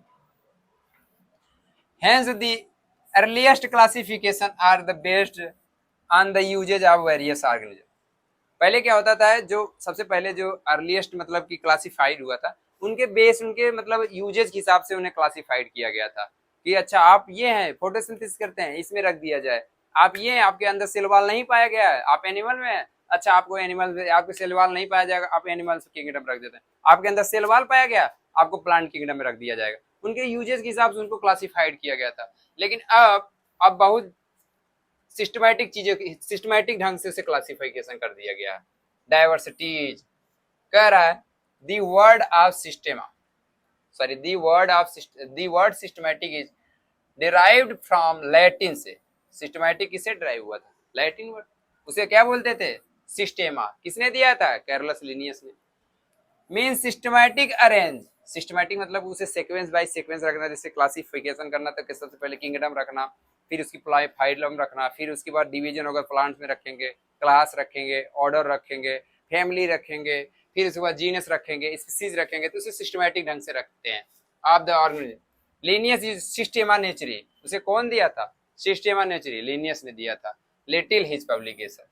S1: Hence the earliest classification are the based on the usage of various organisms। पहले क्या होता था, जो सबसे पहले जो अर्लीस्ट मतलब कि क्लासिफाइड हुआ था, उनके बेस, उनके मतलब यूजेज के हिसाब से उन्हें क्लासिफाइड किया गया था कि अच्छा आप ये हैं फोटोसिंथेसिस करते हैं, इसमें रख दिया जाए। आप ये हैं, आपके अंदर सेल वॉल नहीं पाया गया है, आप एनिमल में हैं, अच्छा आपको एनिमल, आपको सेल वॉल नहीं पाया जाएगा, आप एनिमल्स किंगडम रख देते हैं। आपके अंदर सेल वॉल पाया गया, आपको प्लांट किंगडम में रख दिया जाएगा। उनके यूजेज के हिसाब से उनको क्लासिफाइड किया गया था। लेकिन अब बहुत सिस्टमैटिक चीजों की, सिस्टमैटिक ढंग से उसे क्लासिफिकेशन कर दिया गया है। डाइवर्सिटीज कह रहा है, the word of systema, sorry the word systematic is derived from Latin से। सिस्टमैटिक किससे डिराइव हुआ था, लैटिन वर्ड। उसे क्या बोलते थे, सिस्टेमा। किसने दिया था, कैरलस लिनियस ने। मीन सिस्टमैटिक अरेंज, सिस्टमैटिक मतलब उसे सीक्वेंस बाय सीक्वेंस रखना, जैसे क्लासिफिकेशन करना तो सबसे पहले किंगडम रखना, फिर उसकी फाइलम रखना, फिर उसके बाद डिवीजन होगा, प्लांट्स में रखेंगे, क्लास रखेंगे, ऑर्डर रखेंगे, फैमिली रखेंगे, फिर उसके बाद जीनस रखेंगे, स्पीसीज रखेंगे, तो उसे सिस्टमैटिक ढंग से रखते हैं। Of the organism Linnaeus is systema naturae. उसे कौन दिया था, सिस्टेमा नेचुरी, लिनियस ने दिया था, little his publication.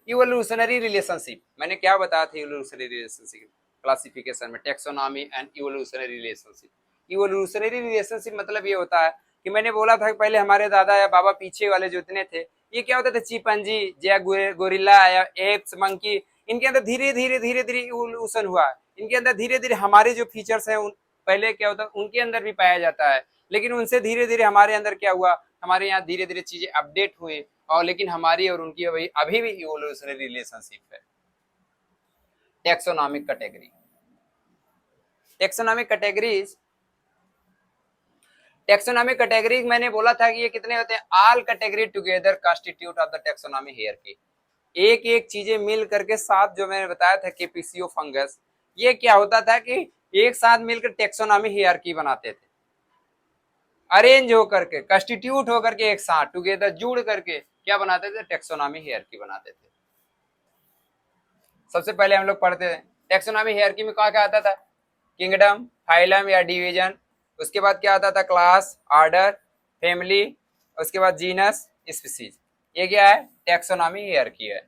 S1: Evolutionary relationship, मैंने क्या बताया था इवोल्यूशनरी रिलेशनशिप क्लासिफिकेशन में, taxonomy and evolutionary relationship. Evolutionary relationship मतलब ये होता है कि मैंने बोला था कि पहले हमारे दादा या बाबा पीछे वाले जो इतने थे, ये क्या होता था, चिपंजी या गोरिल्ला या एप्स, मंकी, इनके अंदर धीरे धीरे धीरे धीरे इवोल्यूशन हुआ। इनके अंदर धीरे धीरे हमारे जो फीचर्स हैं पहले क्या होता उनके अंदर भी पाया जाता है, लेकिन उनसे धीरे धीरे हमारे अंदर क्या हुआ, हमारे यहाँ धीरे धीरे चीजें अपडेट हुई, और लेकिन हमारी और उनकी अभी भी इवोल्यूशनरी रिलेशनशिप है। Taxonomic category, taxonomic categories, taxonomic category मैंने बोला था कि ये कितने होते हैं, all category together constitute of the taxonomy hierarchy. एक एक चीजें मिल करके साथ, जो मैंने बताया था केपिसियो फंगस, ये क्या होता था कि एक साथ मिलकर टेक्सोनॉमी हियरार्की बनाते थे, अरेंज होकर के, कॉन्स्टिट्यूट होकर के, एक साथ टुगेदर जुड़ करके क्या बनाते थे, टेक्सोनॉमी हियरार्की बनाते थे। सबसे पहले हम लोग पढ़ते थे टेक्सोनॉमी हियरार्की में क्या क्या आता था, किंगडम, फाइलम या डिवीजन, उसके बाद क्या आता था, क्लास, ऑर्डर, फैमिली, उसके बाद जीनस, स्पीसीज। ये क्या है, टैक्सोनॉमी हियरार्की है।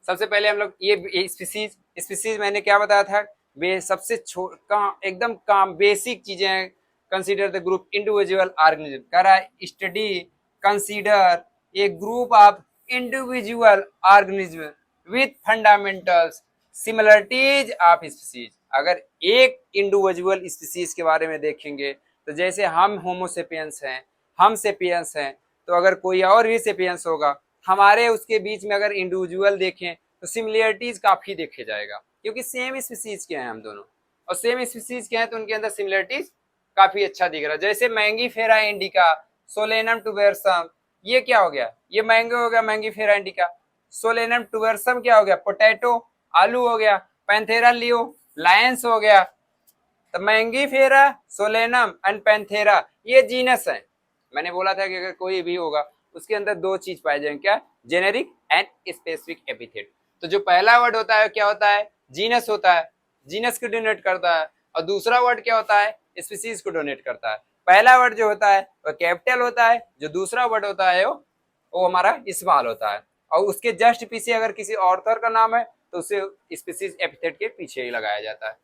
S1: सबसे पहले हम लोग ये स्पीसीज, स्पीसीज मैंने क्या बताया था, वे सबसे एकदम काम बेसिक चीजें हैं। Consider the group individual organism, कह रहा है study consider a group of individual organism with fundamentals similarities of species. अगर एक इंडिविजुअल स्पीसीज के बारे में देखेंगे तो जैसे हम होमोसेपियंस हैं, हम सेपियंस हैं, तो अगर कोई और भी सेपियंस होगा, हमारे उसके बीच में अगर इंडिविजुअल देखें तो सिमिलरिटीज काफी देखे जाएगा, क्योंकि सेम स्पीसीज के हैं हम दोनों, और सेम स्पीसीज के हैं तो उनके अंदर सिमिलरिटीज काफी अच्छा दिख रहा है। जैसे मैंगी फेरा इंडिका, सोलेनम टुबेरसम, ये क्या हो गया, ये मैंगो हो गया, मैंगी फेरा इंडिका। सोलेनम टुबेरसम क्या हो गया, पोटैटो, आलू हो गया। पैंथेरा लियो, लायंस हो गया। तो मैंगी फेरा, सोलेनम एंड पैंथेरा ये जीनस है। मैंने बोला था कि अगर कोई भी होगा उसके अंदर दो चीज पाए जाएंगे, क्या, जेनेरिक एंड स्पेसिफिक एपिथेट। तो जो पहला वर्ड होता है क्या होता है, जीनस होता है, जीनस को डोनेट करता है, और दूसरा वर्ड क्या होता है, स्पीसीज को डोनेट करता है। पहला वर्ड जो होता है वो कैपिटल होता है, जो दूसरा वर्ड होता है वो हमारा स्मॉल होता है, और उसके जस्ट पीछे अगर किसी ऑर्थर का नाम है तो उसे स्पीसीज एपिथेट के पीछे ही लगाया जाता है।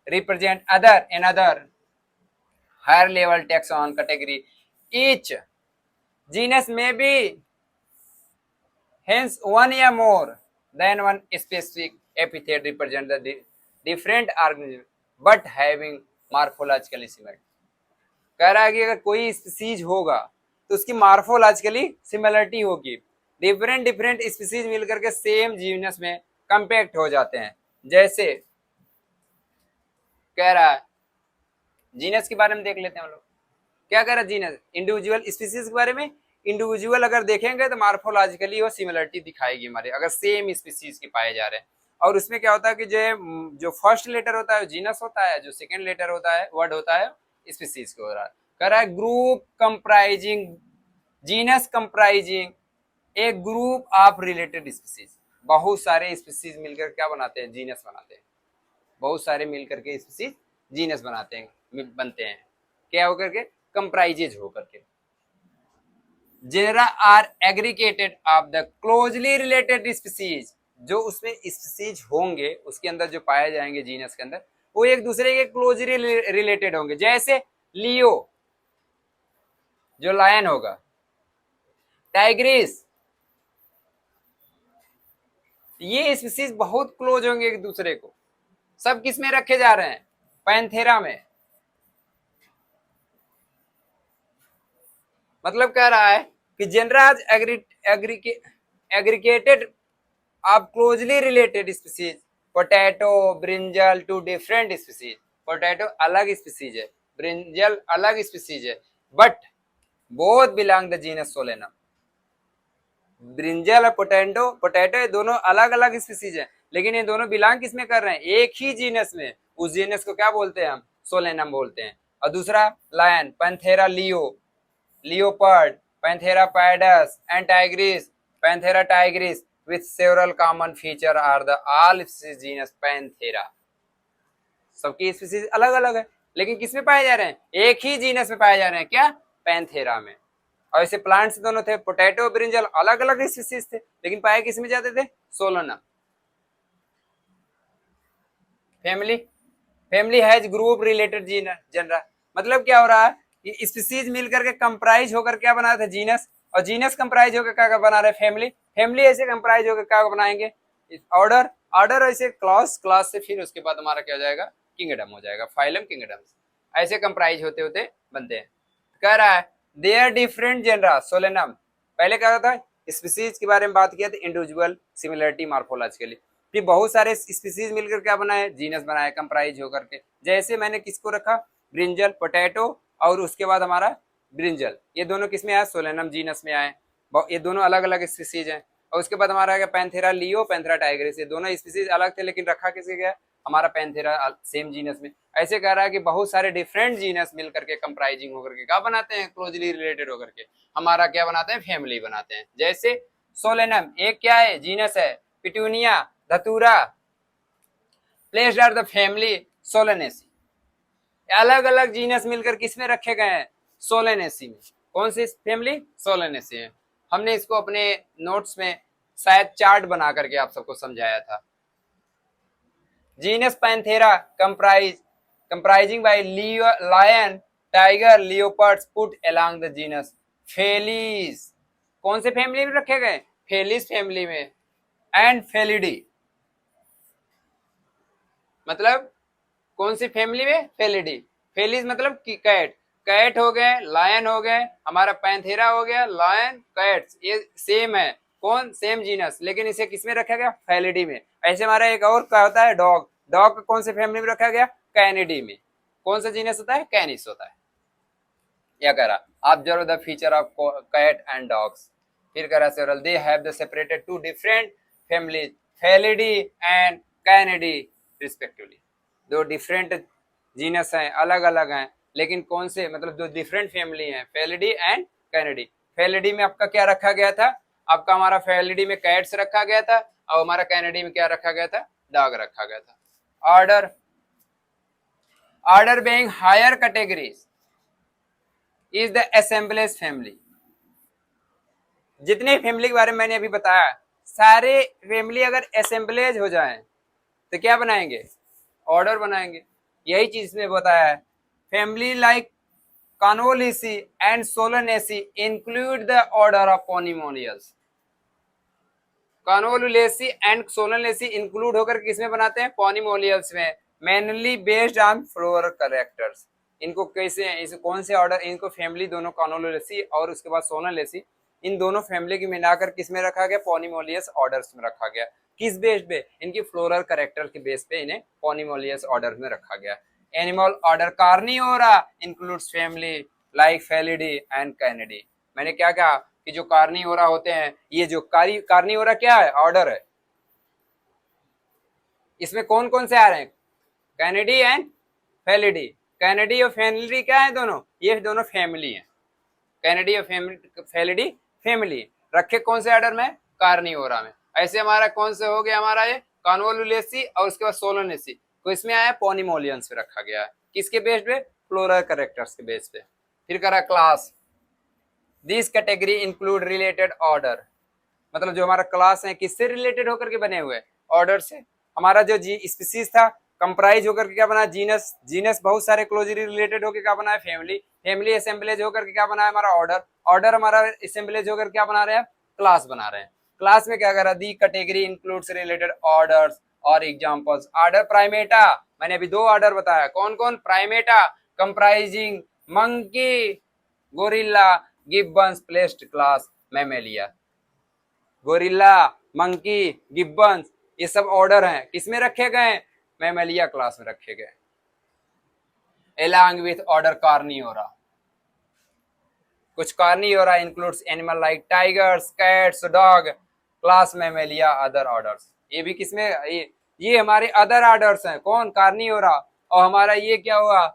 S1: Represent other, another, higher level taxon category. Each genus may be hence one or more than one specific epithet represent the different organism but having morphological similarity. कह रहा है कि अगर कोई स्पीसीज होगा तो उसकी मार्फोलॉजिकली सिमिलरिटी होगी, डिफरेंट डिफरेंट स्पीसीज मिलकर के सेम जीनस में कंपैक्ट हो जाते हैं। जैसे कह रहा है, जीनस के बारे में देख लेते हैं हम लोग, क्या कह रहा है जीनस, इंडिविजुअल स्पीसीज के बारे में। इंडिविजुअल अगर देखेंगे तो मार्फोलॉजिकली वो सिमिलरिटी दिखाएगी हमारे, अगर सेम स्पीसीज के पाए जा रहे हैं। और उसमें क्या होता है कि जो फर्स्ट लेटर होता है जीनस होता है, जो सेकंड लेटर होता है वर्ड होता है स्पीसीज को हो रहा है। कह रहा है group comprising, genus comprising A group of related species. बहुत सारे स्पीसीज मिलकर क्या बनाते हैं, जीनस बनाते हैं। बहुत सारे मिलकर के स्पीसीज जीनस बनाते हैं, बनते हैं, क्या होकर के, कंप्राइजेज होकर के। Genera are aggregated of the closely related species, जो उसमें स्पीसीज होंगे उसके अंदर जो पाए जाएंगे जीनस के अंदर, वो एक दूसरे के क्लोजली रिलेटेड होंगे। जैसे लियो जो लायन होगा, टाइग्रिस, ये स्पीसीज बहुत क्लोज होंगे एक दूसरे को। सब किस में रखे जा रहे हैं, पैंथेरा में। मतलब कह रहा है कि genera aggregated of closely related species, potato, brinjal two different species. Potato अलग स्पीसीज है, ब्रिंजल अलग स्पीसीज है, but both belong the genus Solanum. Brinjal और पोटैटो दोनों अलग अलग स्पीसीज है, लेकिन ये दोनों बिलोंग किसमें कर रहे हैं, एक ही जीनस में। उस जीनस को क्या बोलते हैं हम, सोलेनम बोलते हैं। और दूसरा lion, Panthera leo, leopard, Panthera pardus and tigris, Panthera tigris with several common feature are the all species genus Panthera. सबकी स्पीसीज अलग अलग है, लेकिन किसमें पाए जा रहे हैं, एक ही जीनस में पाए जा रहे हैं, क्या, पैंथेरा में। और ऐसे प्लांट्स दोनों थे, पोटैटो, ब्रिंजल अलग अलग स्पीसीज थे, लेकिन पाए किसमें जाते थे, Solanum. Family, family has group related genera. मतलब क्या हो रहा है, ये स्पीसीज मिलकर के कंप्राइज होकर क्या बना रहे थे, जीनस, और जीनस कंप्राइज होकर क्या बना रहे, फैमिली। फैमिली ऐसे कंप्राइज होकर क्या बनाएंगे, ऑर्डर, ऑर्डर ऐसे क्लास, क्लास से फिर उसके बाद हमारा क्या हो जाएगा, किंगडम हो जाएगा, फाइलम, किंगडम। ऐसे कंप्राइज होते होते बनते हैं। कह रहा है देयर डिफरेंट जनरा सोलेनम। पहले क्या होता है, स्पीसीज के बारे में बात किया तो इंडिविजुअल, सिमिलरिटी, मार्फोलॉजिकली। फिर बहुत सारे स्पीसीज मिलकर क्या बनाए, जीनस बनाए कंप्राइज होकर के। जैसे मैंने किसको रखा, ब्रिंजल, पोटैटो, और उसके बाद हमारा ब्रिंजल, ये दोनों किसमें आए, सोलेनम जीनस में आए। ये दोनों अलग अलग स्पीसीज हैं। और उसके बाद हमारा पैंथेरा लियो, पैंथेरा टाइग्रिस, ये दोनों स्पीसीज अलग थे, लेकिन रखा किसके गया, हमारा पैंथेरा सेम जीनस में। ऐसे कह रहा है कि बहुत सारे डिफरेंट जीनस मिलकर के कंप्राइजिंग होकर के क्या बनाते हैं, क्लोजली रिलेटेड होकर के हमारा क्या बनाते हैं, फैमिली बनाते हैं। जैसे सोलेनम एक क्या है, जीनस है, petunia, datura, placed are the family Solanaceae. अलग अलग जीनस मिलकर किसमें रखे गए हैं? सोलेनेसी में। कौन सी फैमिली? सोलेनेसी है। हमने इसको अपने नोट्स में शायद चार्ट बना करके आप सबको समझाया था। Genus Panthera comprising by lion, tiger, leopards put along the genus Felis. कौन से फैमिली में रखे गए? फेलिस फैमिली में। एंड फेलिडी, मतलब कौन सी फैमिली में? फेलिडी। फेलिस मतलब कैट, कैट हो गए, लायन हो गए, हमारा पैंथेरा हो गया, लायन, कैट्स, ये सेम है। कौन? सेम जीनस, लेकिन इसे किसमें रखा गया? फेलिडी में। ऐसे हमारा एक और क्या होता है? डॉग। डॉग कौन से फैमिली में रखा गया? कैनिडी में। कौन सा जीनस होता है? कैनिस होता है। या कह रहा observe the feature of cat and dogs. फिर कह रहा several they have the separated to different families, Felidae and Canidae respectively. दो डिफरेंट जीनस हैं, अलग अलग हैं, लेकिन कौन से, मतलब दो डिफरेंट फैमिली हैं, फेलिडी एंड कैनिडी। फेलिडी में आपका क्या रखा गया था? आपका हमारा फेलिडी में कैट्स रखा गया था, और हमारा कैनिडी में क्या रखा गया था? डॉग रखा गया था। Order being higher categories is the assemblage family. जितने फैमिली के बारे में मैंने अभी बताया, सारे फैमिली अगर असेंबलेज हो जाएं तो क्या बनाएंगे? ऑर्डर बनाएंगे। यही चीज इसमें बताया है। Family like Convolvulaceae and Solanaceae include the order of Polemoniales. Convolvulaceae and Solanaceae include होकर किसमें बनाते हैं? पोनिमोनियल्स में। Mainly based on floral characters. इनको कैसे, इस कौन से ऑर्डर, इनको फैमिली दोनों कॉन्वोल्यूसी और उसके बाद सोलनेसी, इन दोनों फैमिली की मिलाकर किसमें रखा गया? पोनिमोलियस ऑर्डर्स में रखा गया। किस बेस पे? इनकी फ्लोरल कैरेक्टर के बेस पे इन्हें पोनिमोलियस ऑर्डर में रखा गया। Animal order Carnivora includes family like Felidae and Canidae. मैंने क्या कहा कि जो कार्निवोरा होते हैं, ये जो कार्निवोरा क्या है? ऑर्डर है। इसमें कौन कौन से आ रहे हैं? Canidae and Felidae. कैनिडी और फेलिडी क्या है? दोनों, ये दोनों फैमिली हैं। कैनिडी और फेलिडी फैमिली रखे कौन से ऑर्डर में? कार्निवोरा में। ऐसे हमारा कौन से हो गया? हमारा ये कॉन्वोल्यूलेसी और उसके बाद सोलोनेसी को इसमें आया पोनिमोलियंस पे रखा गया है। किसके बेस पे? फ्लोरल कैरेक्टर्स के बेस पे। फिर करा class. This category include related order, मतलब जो हमारा क्लास है किससे रिलेटेड होकर के बने हुए? ऑर्डर से। हमारा जो स्पीसीज था कंप्राइज होकर के क्या बना? जीनस। जीनस बहुत सारे क्लोजली रिलेटेड होकर क्या बना है? फैमिली। फैमिली असेंबलेज होकर के क्या बना है? हमारा ऑर्डर। ऑर्डर हमारा असेंबलेज होकर क्या बना रहे हैं? क्लास बना रहे हैं। क्लास में क्या करा? दी कैटेगरी इंक्लूड्स रिलेटेड ऑर्डर्स और एग्जांपल्स। ऑर्डर प्राइमेटा, मैंने अभी दो ऑर्डर बताया। कौन कौन? Primata comprising monkey, gorilla, gibbons, placed class Mammalia. Gorilla, monkey, gibbons, ये सब ऑर्डर हैं, किसमें रखे गए? मैमेलिया क्लास में रखे गए। along with order Carnivora. कुछ Carnivora includes animal like tigers, cats, dog, class Mammalia, other orders. ये भी किसमें? ये हमारे अदर ऑर्डर्स हैं। कौन? कार्नियोरा। और हमारा ये क्या हुआ?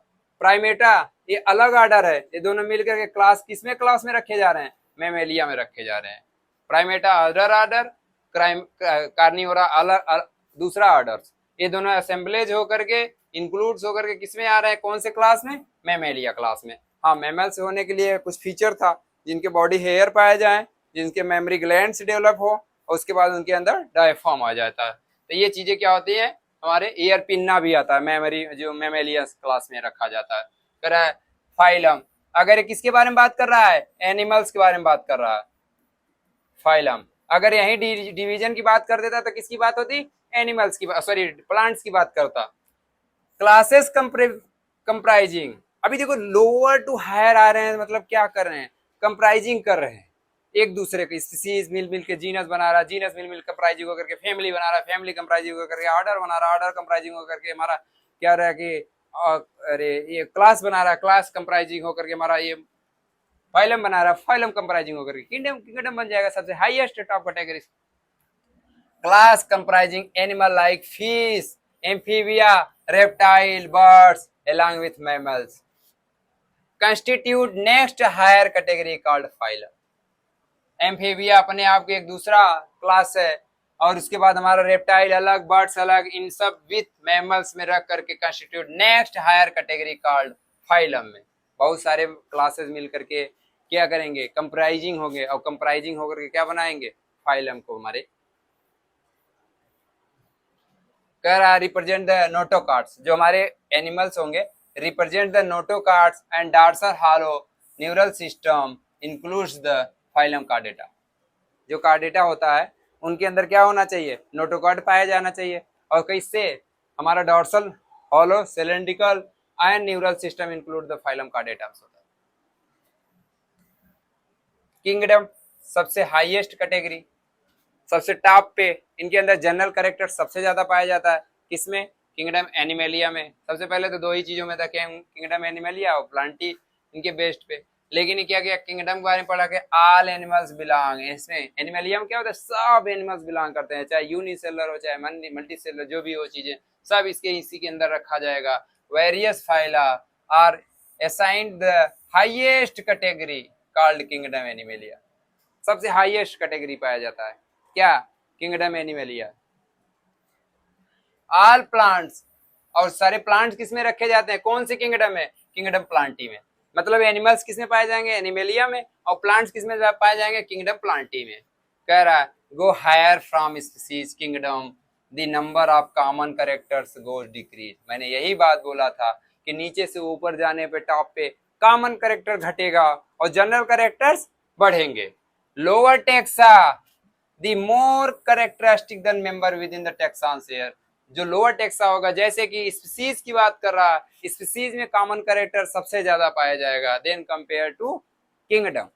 S1: प्राइमेटा, ये अलग ऑर्डर है। ये दोनों मिलकर के क्लास किसमें? क्लास में रखे जा रहे हैं? मैमेलिया में रखे जा रहे हैं। प्राइमेटा अदर ऑर्डर, कार्नियोरा अलग दूसरा ऑर्डर। ये दोनों असेंबलेज होकर के इंक्लूड्स होकर के किसमें आ रहे हैं? कौन से क्लास में? मैमेलिया क्लास में। हाँ, मैमल्स होने के लिए कुछ फीचर था, जिनके बॉडी हेयर पाए जाए, जिनके मेमोरी ग्लैंड्स डेवलप हो, और उसके बाद उनके अंदर डायफॉर्म आ जाता है। तो ये चीजें क्या होती है? हमारे ईयर पिन्ना भी आता है, मेमोरी जो मैमेलिया क्लास में रखा जाता है। कर रहा है फाइलम। अगर किसके बारे में बात कर रहा है? एनिमल्स के बारे में बात कर रहा है, फाइलम। अगर यही डिवीजन की बात कर देता तो किसकी बात होती? एनिमल्स की, सॉरी प्लांट्स की बात करता। क्लासेस कंप्राइजिंग, अभी देखो लोअर टू हायर आ रहे हैं, मतलब क्या कर रहे हैं? कंप्राइजिंग कर रहे हैं एक दूसरे के। स्पीसीज मिल मिल के जीनस बना रहा है, जीनस मिल मिल कंप्राइजिंग होकर के फैमिली बना रहा है, फैमिली कंप्राइजिंग होकर के ऑर्डर बना रहा है, ऑर्डर कंप्राइजिंग होकर के हमारा क्या रहा है कि अरे ये क्लास बना रहा है, क्लास कंप्राइजिंग होकर के हमारा ये फाइलम बना रहा है, फाइलम कंप्राइजिंग होकर के किंगडम, किंगडम बन जाएगा सबसे highest top category. Class comprising animal like fish, amphibia, reptile, birds along with mammals constitute next higher category called phylum. Amphibia अपने आप के एक दूसरा क्लास है, और उसके बाद हमारा रेप्टाइल अलग, बर्ड्स अलग, इन सब विथ मैमल्स में रख करके constitute next higher category called phylum में बहुत सारे क्लासेस मिल करके क्या करेंगे, कंप्राइजिंग होंगे, और कंप्राइजिंग होकर के क्या बनाएंगे, फाइलम को हमारे कह रहा रिप्रेजेंट द नोटोकॉर्ड्स, जो हमारे एनिमल्स होंगे, represent the notochords and dorsal hollow neural system includes the phylum Chordata. जो कार्डेटा होता है उनके अंदर क्या होना चाहिए, नोटोकॉर्ड पाया जाना चाहिए, और किससे, हमारा dorsal hollow cylindrical and neural system include the phylum chordata होता है। किंगडम सबसे हाईएस्ट कैटेगरी, सबसे टॉप पे, इनके अंदर जनरल कैरेक्टर सबसे ज्यादा पाया जाता है, किसमें, किंगडम एनिमेलिया में। सबसे पहले तो दो ही चीजों में था, किंगडम एनिमेलिया और प्लांटी, इनके बेस्ट पे। लेकिन क्या किया, किंगडम के बारे में पढ़ा के ऑल एनिमल्स बिलोंग, इसमें एनिमेलिया में क्या होता है, सब एनिमल्स बिलोंग करते हैं, चाहे यूनिसेलर हो चाहे मल्टी सेलर, जो भी हो चीजें सब इसके इसी के अंदर रखा जाएगा। Various phyla are assigned the highest category called kingdom Animalia, सबसे हाईएस्ट कैटेगरी पाया जाता है क्या, किंगडम एनिमेलिया। ऑल प्लांट्स, और सारे प्लांट्स किसमें रखे जाते हैं, कौन से किंगडम में, किंगडम प्लांटी में। मतलब एनिमल्स किसमें पाए जाएंगे, एनिमेलिया में, और प्लांट्स किसमें पाए जाएंगे, किंगडम प्लांटी में। कह रहा है go higher from species kingdom the number of common characters goes decrease. मैंने यही बात बोला था कि नीचे से ऊपर जाने पे, टॉप पे कॉमन कैरेक्टर घटेगा और जनरल कैरेक्टर्स बढ़ेंगे। Lower taxa the more characteristic then member within the taxon share. जो लोअर टेक्सा होगा, जैसे कि स्पीसीज की बात कर रहा है, स्पीसीज में कॉमन कैरेक्टर सबसे ज्यादा पाया जाएगा then compare to kingdom.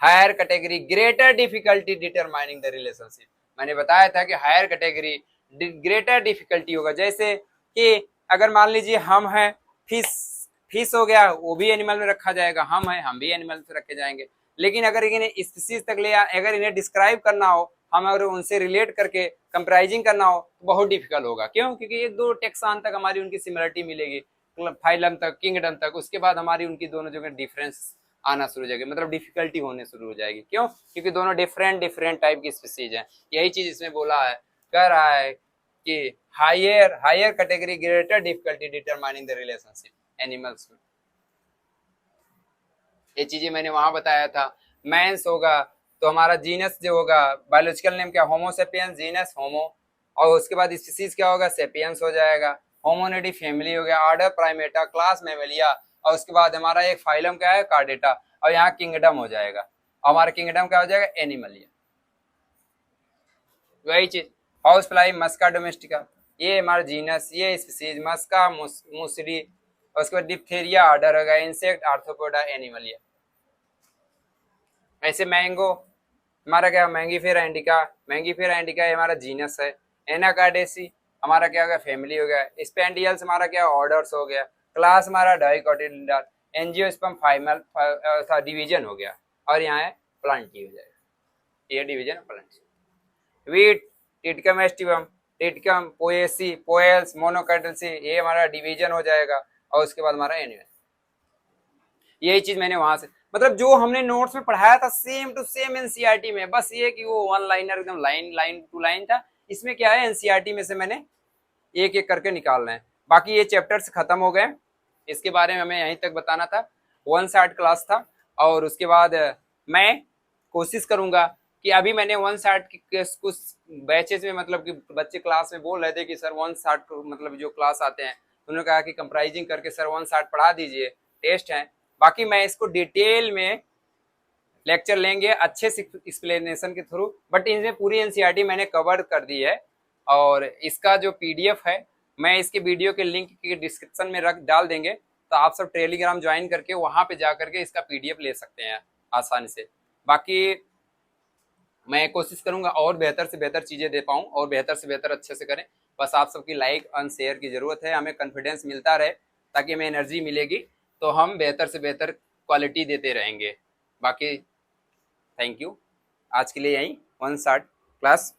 S1: Higher category greater difficulty determining the relationship. मैंने बताया था कि हायर कैटेगरी ग्रेटर डिफिकल्टी होगा, जैसे कि अगर मान लीजिए हम हैं, फिश हो गया, वो भी एनिमल में रखा जाएगा, हम हैं, हम भी एनिमल में रखे जाएंगे। लेकिन अगर इन्हें स्पीसीज तक ले, अगर इन्हें डिस्क्राइब करना हो, हम अगर उनसे रिलेट करके कंपेराइजिंग करना हो तो बहुत डिफिकल्ट होगा। क्यों, क्योंकि एक दो टेक्सान तक हमारी उनकी सिमिलरिटी मिलेगी, फाइलम तक, किंगडम तक, उसके बाद हमारी उनकी दोनों जगह डिफरेंस आना शुरू हो जाएगी, मतलब डिफिकल्टी होने शुरू हो जाएगी। क्यों, क्योंकि दोनों डिफरेंट टाइप की स्पीसीज हैं। यही चीज इसमें बोला है, कह रहा है कि higher category greater difficulty determining the relationship animals में। ये चीजें मैंने वहां बताया था। मैंस होगा तो हमारा जीनस जो होगा, बायोलॉजिकल नेम क्या, होमो सेपियंस, जीनस होमो, और उसके बाद स्पीसीज क्या होगा, सेपियंस हो जाएगा। होमोनिडी फैमिली हो गया, ऑर्डर प्राइमेटा, क्लास मेमेलिया, और उसके बाद हमारा एक फाइलम क्या है, कार्डेटा, और यहाँ किंगडम हो जाएगा, हमारा किंगडम क्या हो जाएगा, एनिमलिया। वही चीज हाउस फ्लाई मस्का डोमेस्टिका, ये हमारा जीनस, ये स्पीसीज मस्का मुसरी, और उसके बाद डिप्थेरिया ऑर्डर होगा, इंसेक्ट आर्थ्रोपोडा एनिमलिया। ऐसे मैंगो हमारा क्या, मैंगीफेरा इंडिका, मैंगीफेरा इंडिका ये हमारा जीनस है। एनाकार्डेसी हमारा क्या हो गया, फैमिली हो गया। स्पेंडियल्स हमारा क्या, ऑर्डर्स हो गया। क्लास हमारा डाइकोटिलिडा। एंजियोस्पर्म फाइमल डिवीजन हो गया, और यहाँ है प्लांटी हो जाएगा, ये division Plantae. Wheat Triticum aestivum, Triticum Poaceae, Poales, Monocotyledonae, ये हमारा डिवीजन हो जाएगा, और उसके बाद हमारा एनिमल। यही चीज मैंने वहां से, मतलब जो हमने नोट्स में पढ़ाया था सेम टू सेम एनसीईआरटी में, बस ये कि वो वन लाइनर एकदम लाइन टू लाइन था। इसमें क्या है, एनसीईआरटी में से मैंने एक एक करके निकालना है। बाकी ये चैप्टर्स खत्म हो गए, इसके बारे में हमें यहीं तक बताना था। 1 शॉर्ट क्लास था, और उसके बाद मैं कोशिश करूंगा कि अभी मैंने 1 शॉर्ट के कुछ बैचेस में, मतलब कि बच्चे क्लास में बोल रहे थे कि सर 1 शॉर्ट, मतलब जो क्लास आते हैं उन्होंने कहा कि कंप्राइजिंग करके सर 1 शॉर्ट पढ़ा दीजिए, टेस्ट है। बाकी मैं इसको डिटेल में लेक्चर लेंगे अच्छे से एक्सप्लेनेशन के थ्रू, बट इनमें पूरी एनसीईआरटी मैंने कवर कर दी है। और इसका जो पीडीएफ है, मैं इसके वीडियो के लिंक के डिस्क्रिप्शन में रख डाल देंगे, तो आप सब टेलीग्राम ज्वाइन करके वहां पे जा करके इसका पीडीएफ ले सकते हैं आसानी से। बाकी मैं कोशिश करूंगा और बेहतर से बेहतर चीजें दे पाऊँ, और बेहतर से बेहतर अच्छे से करें। बस आप सबकी लाइक और शेयर की जरूरत है, हमें कॉन्फिडेंस मिलता रहे, ताकि हमें एनर्जी मिलेगी, तो हम बेहतर से बेहतर क्वालिटी देते रहेंगे। बाकी थैंक यू, आज के लिए यहीं 1 शॉर्ट क्लास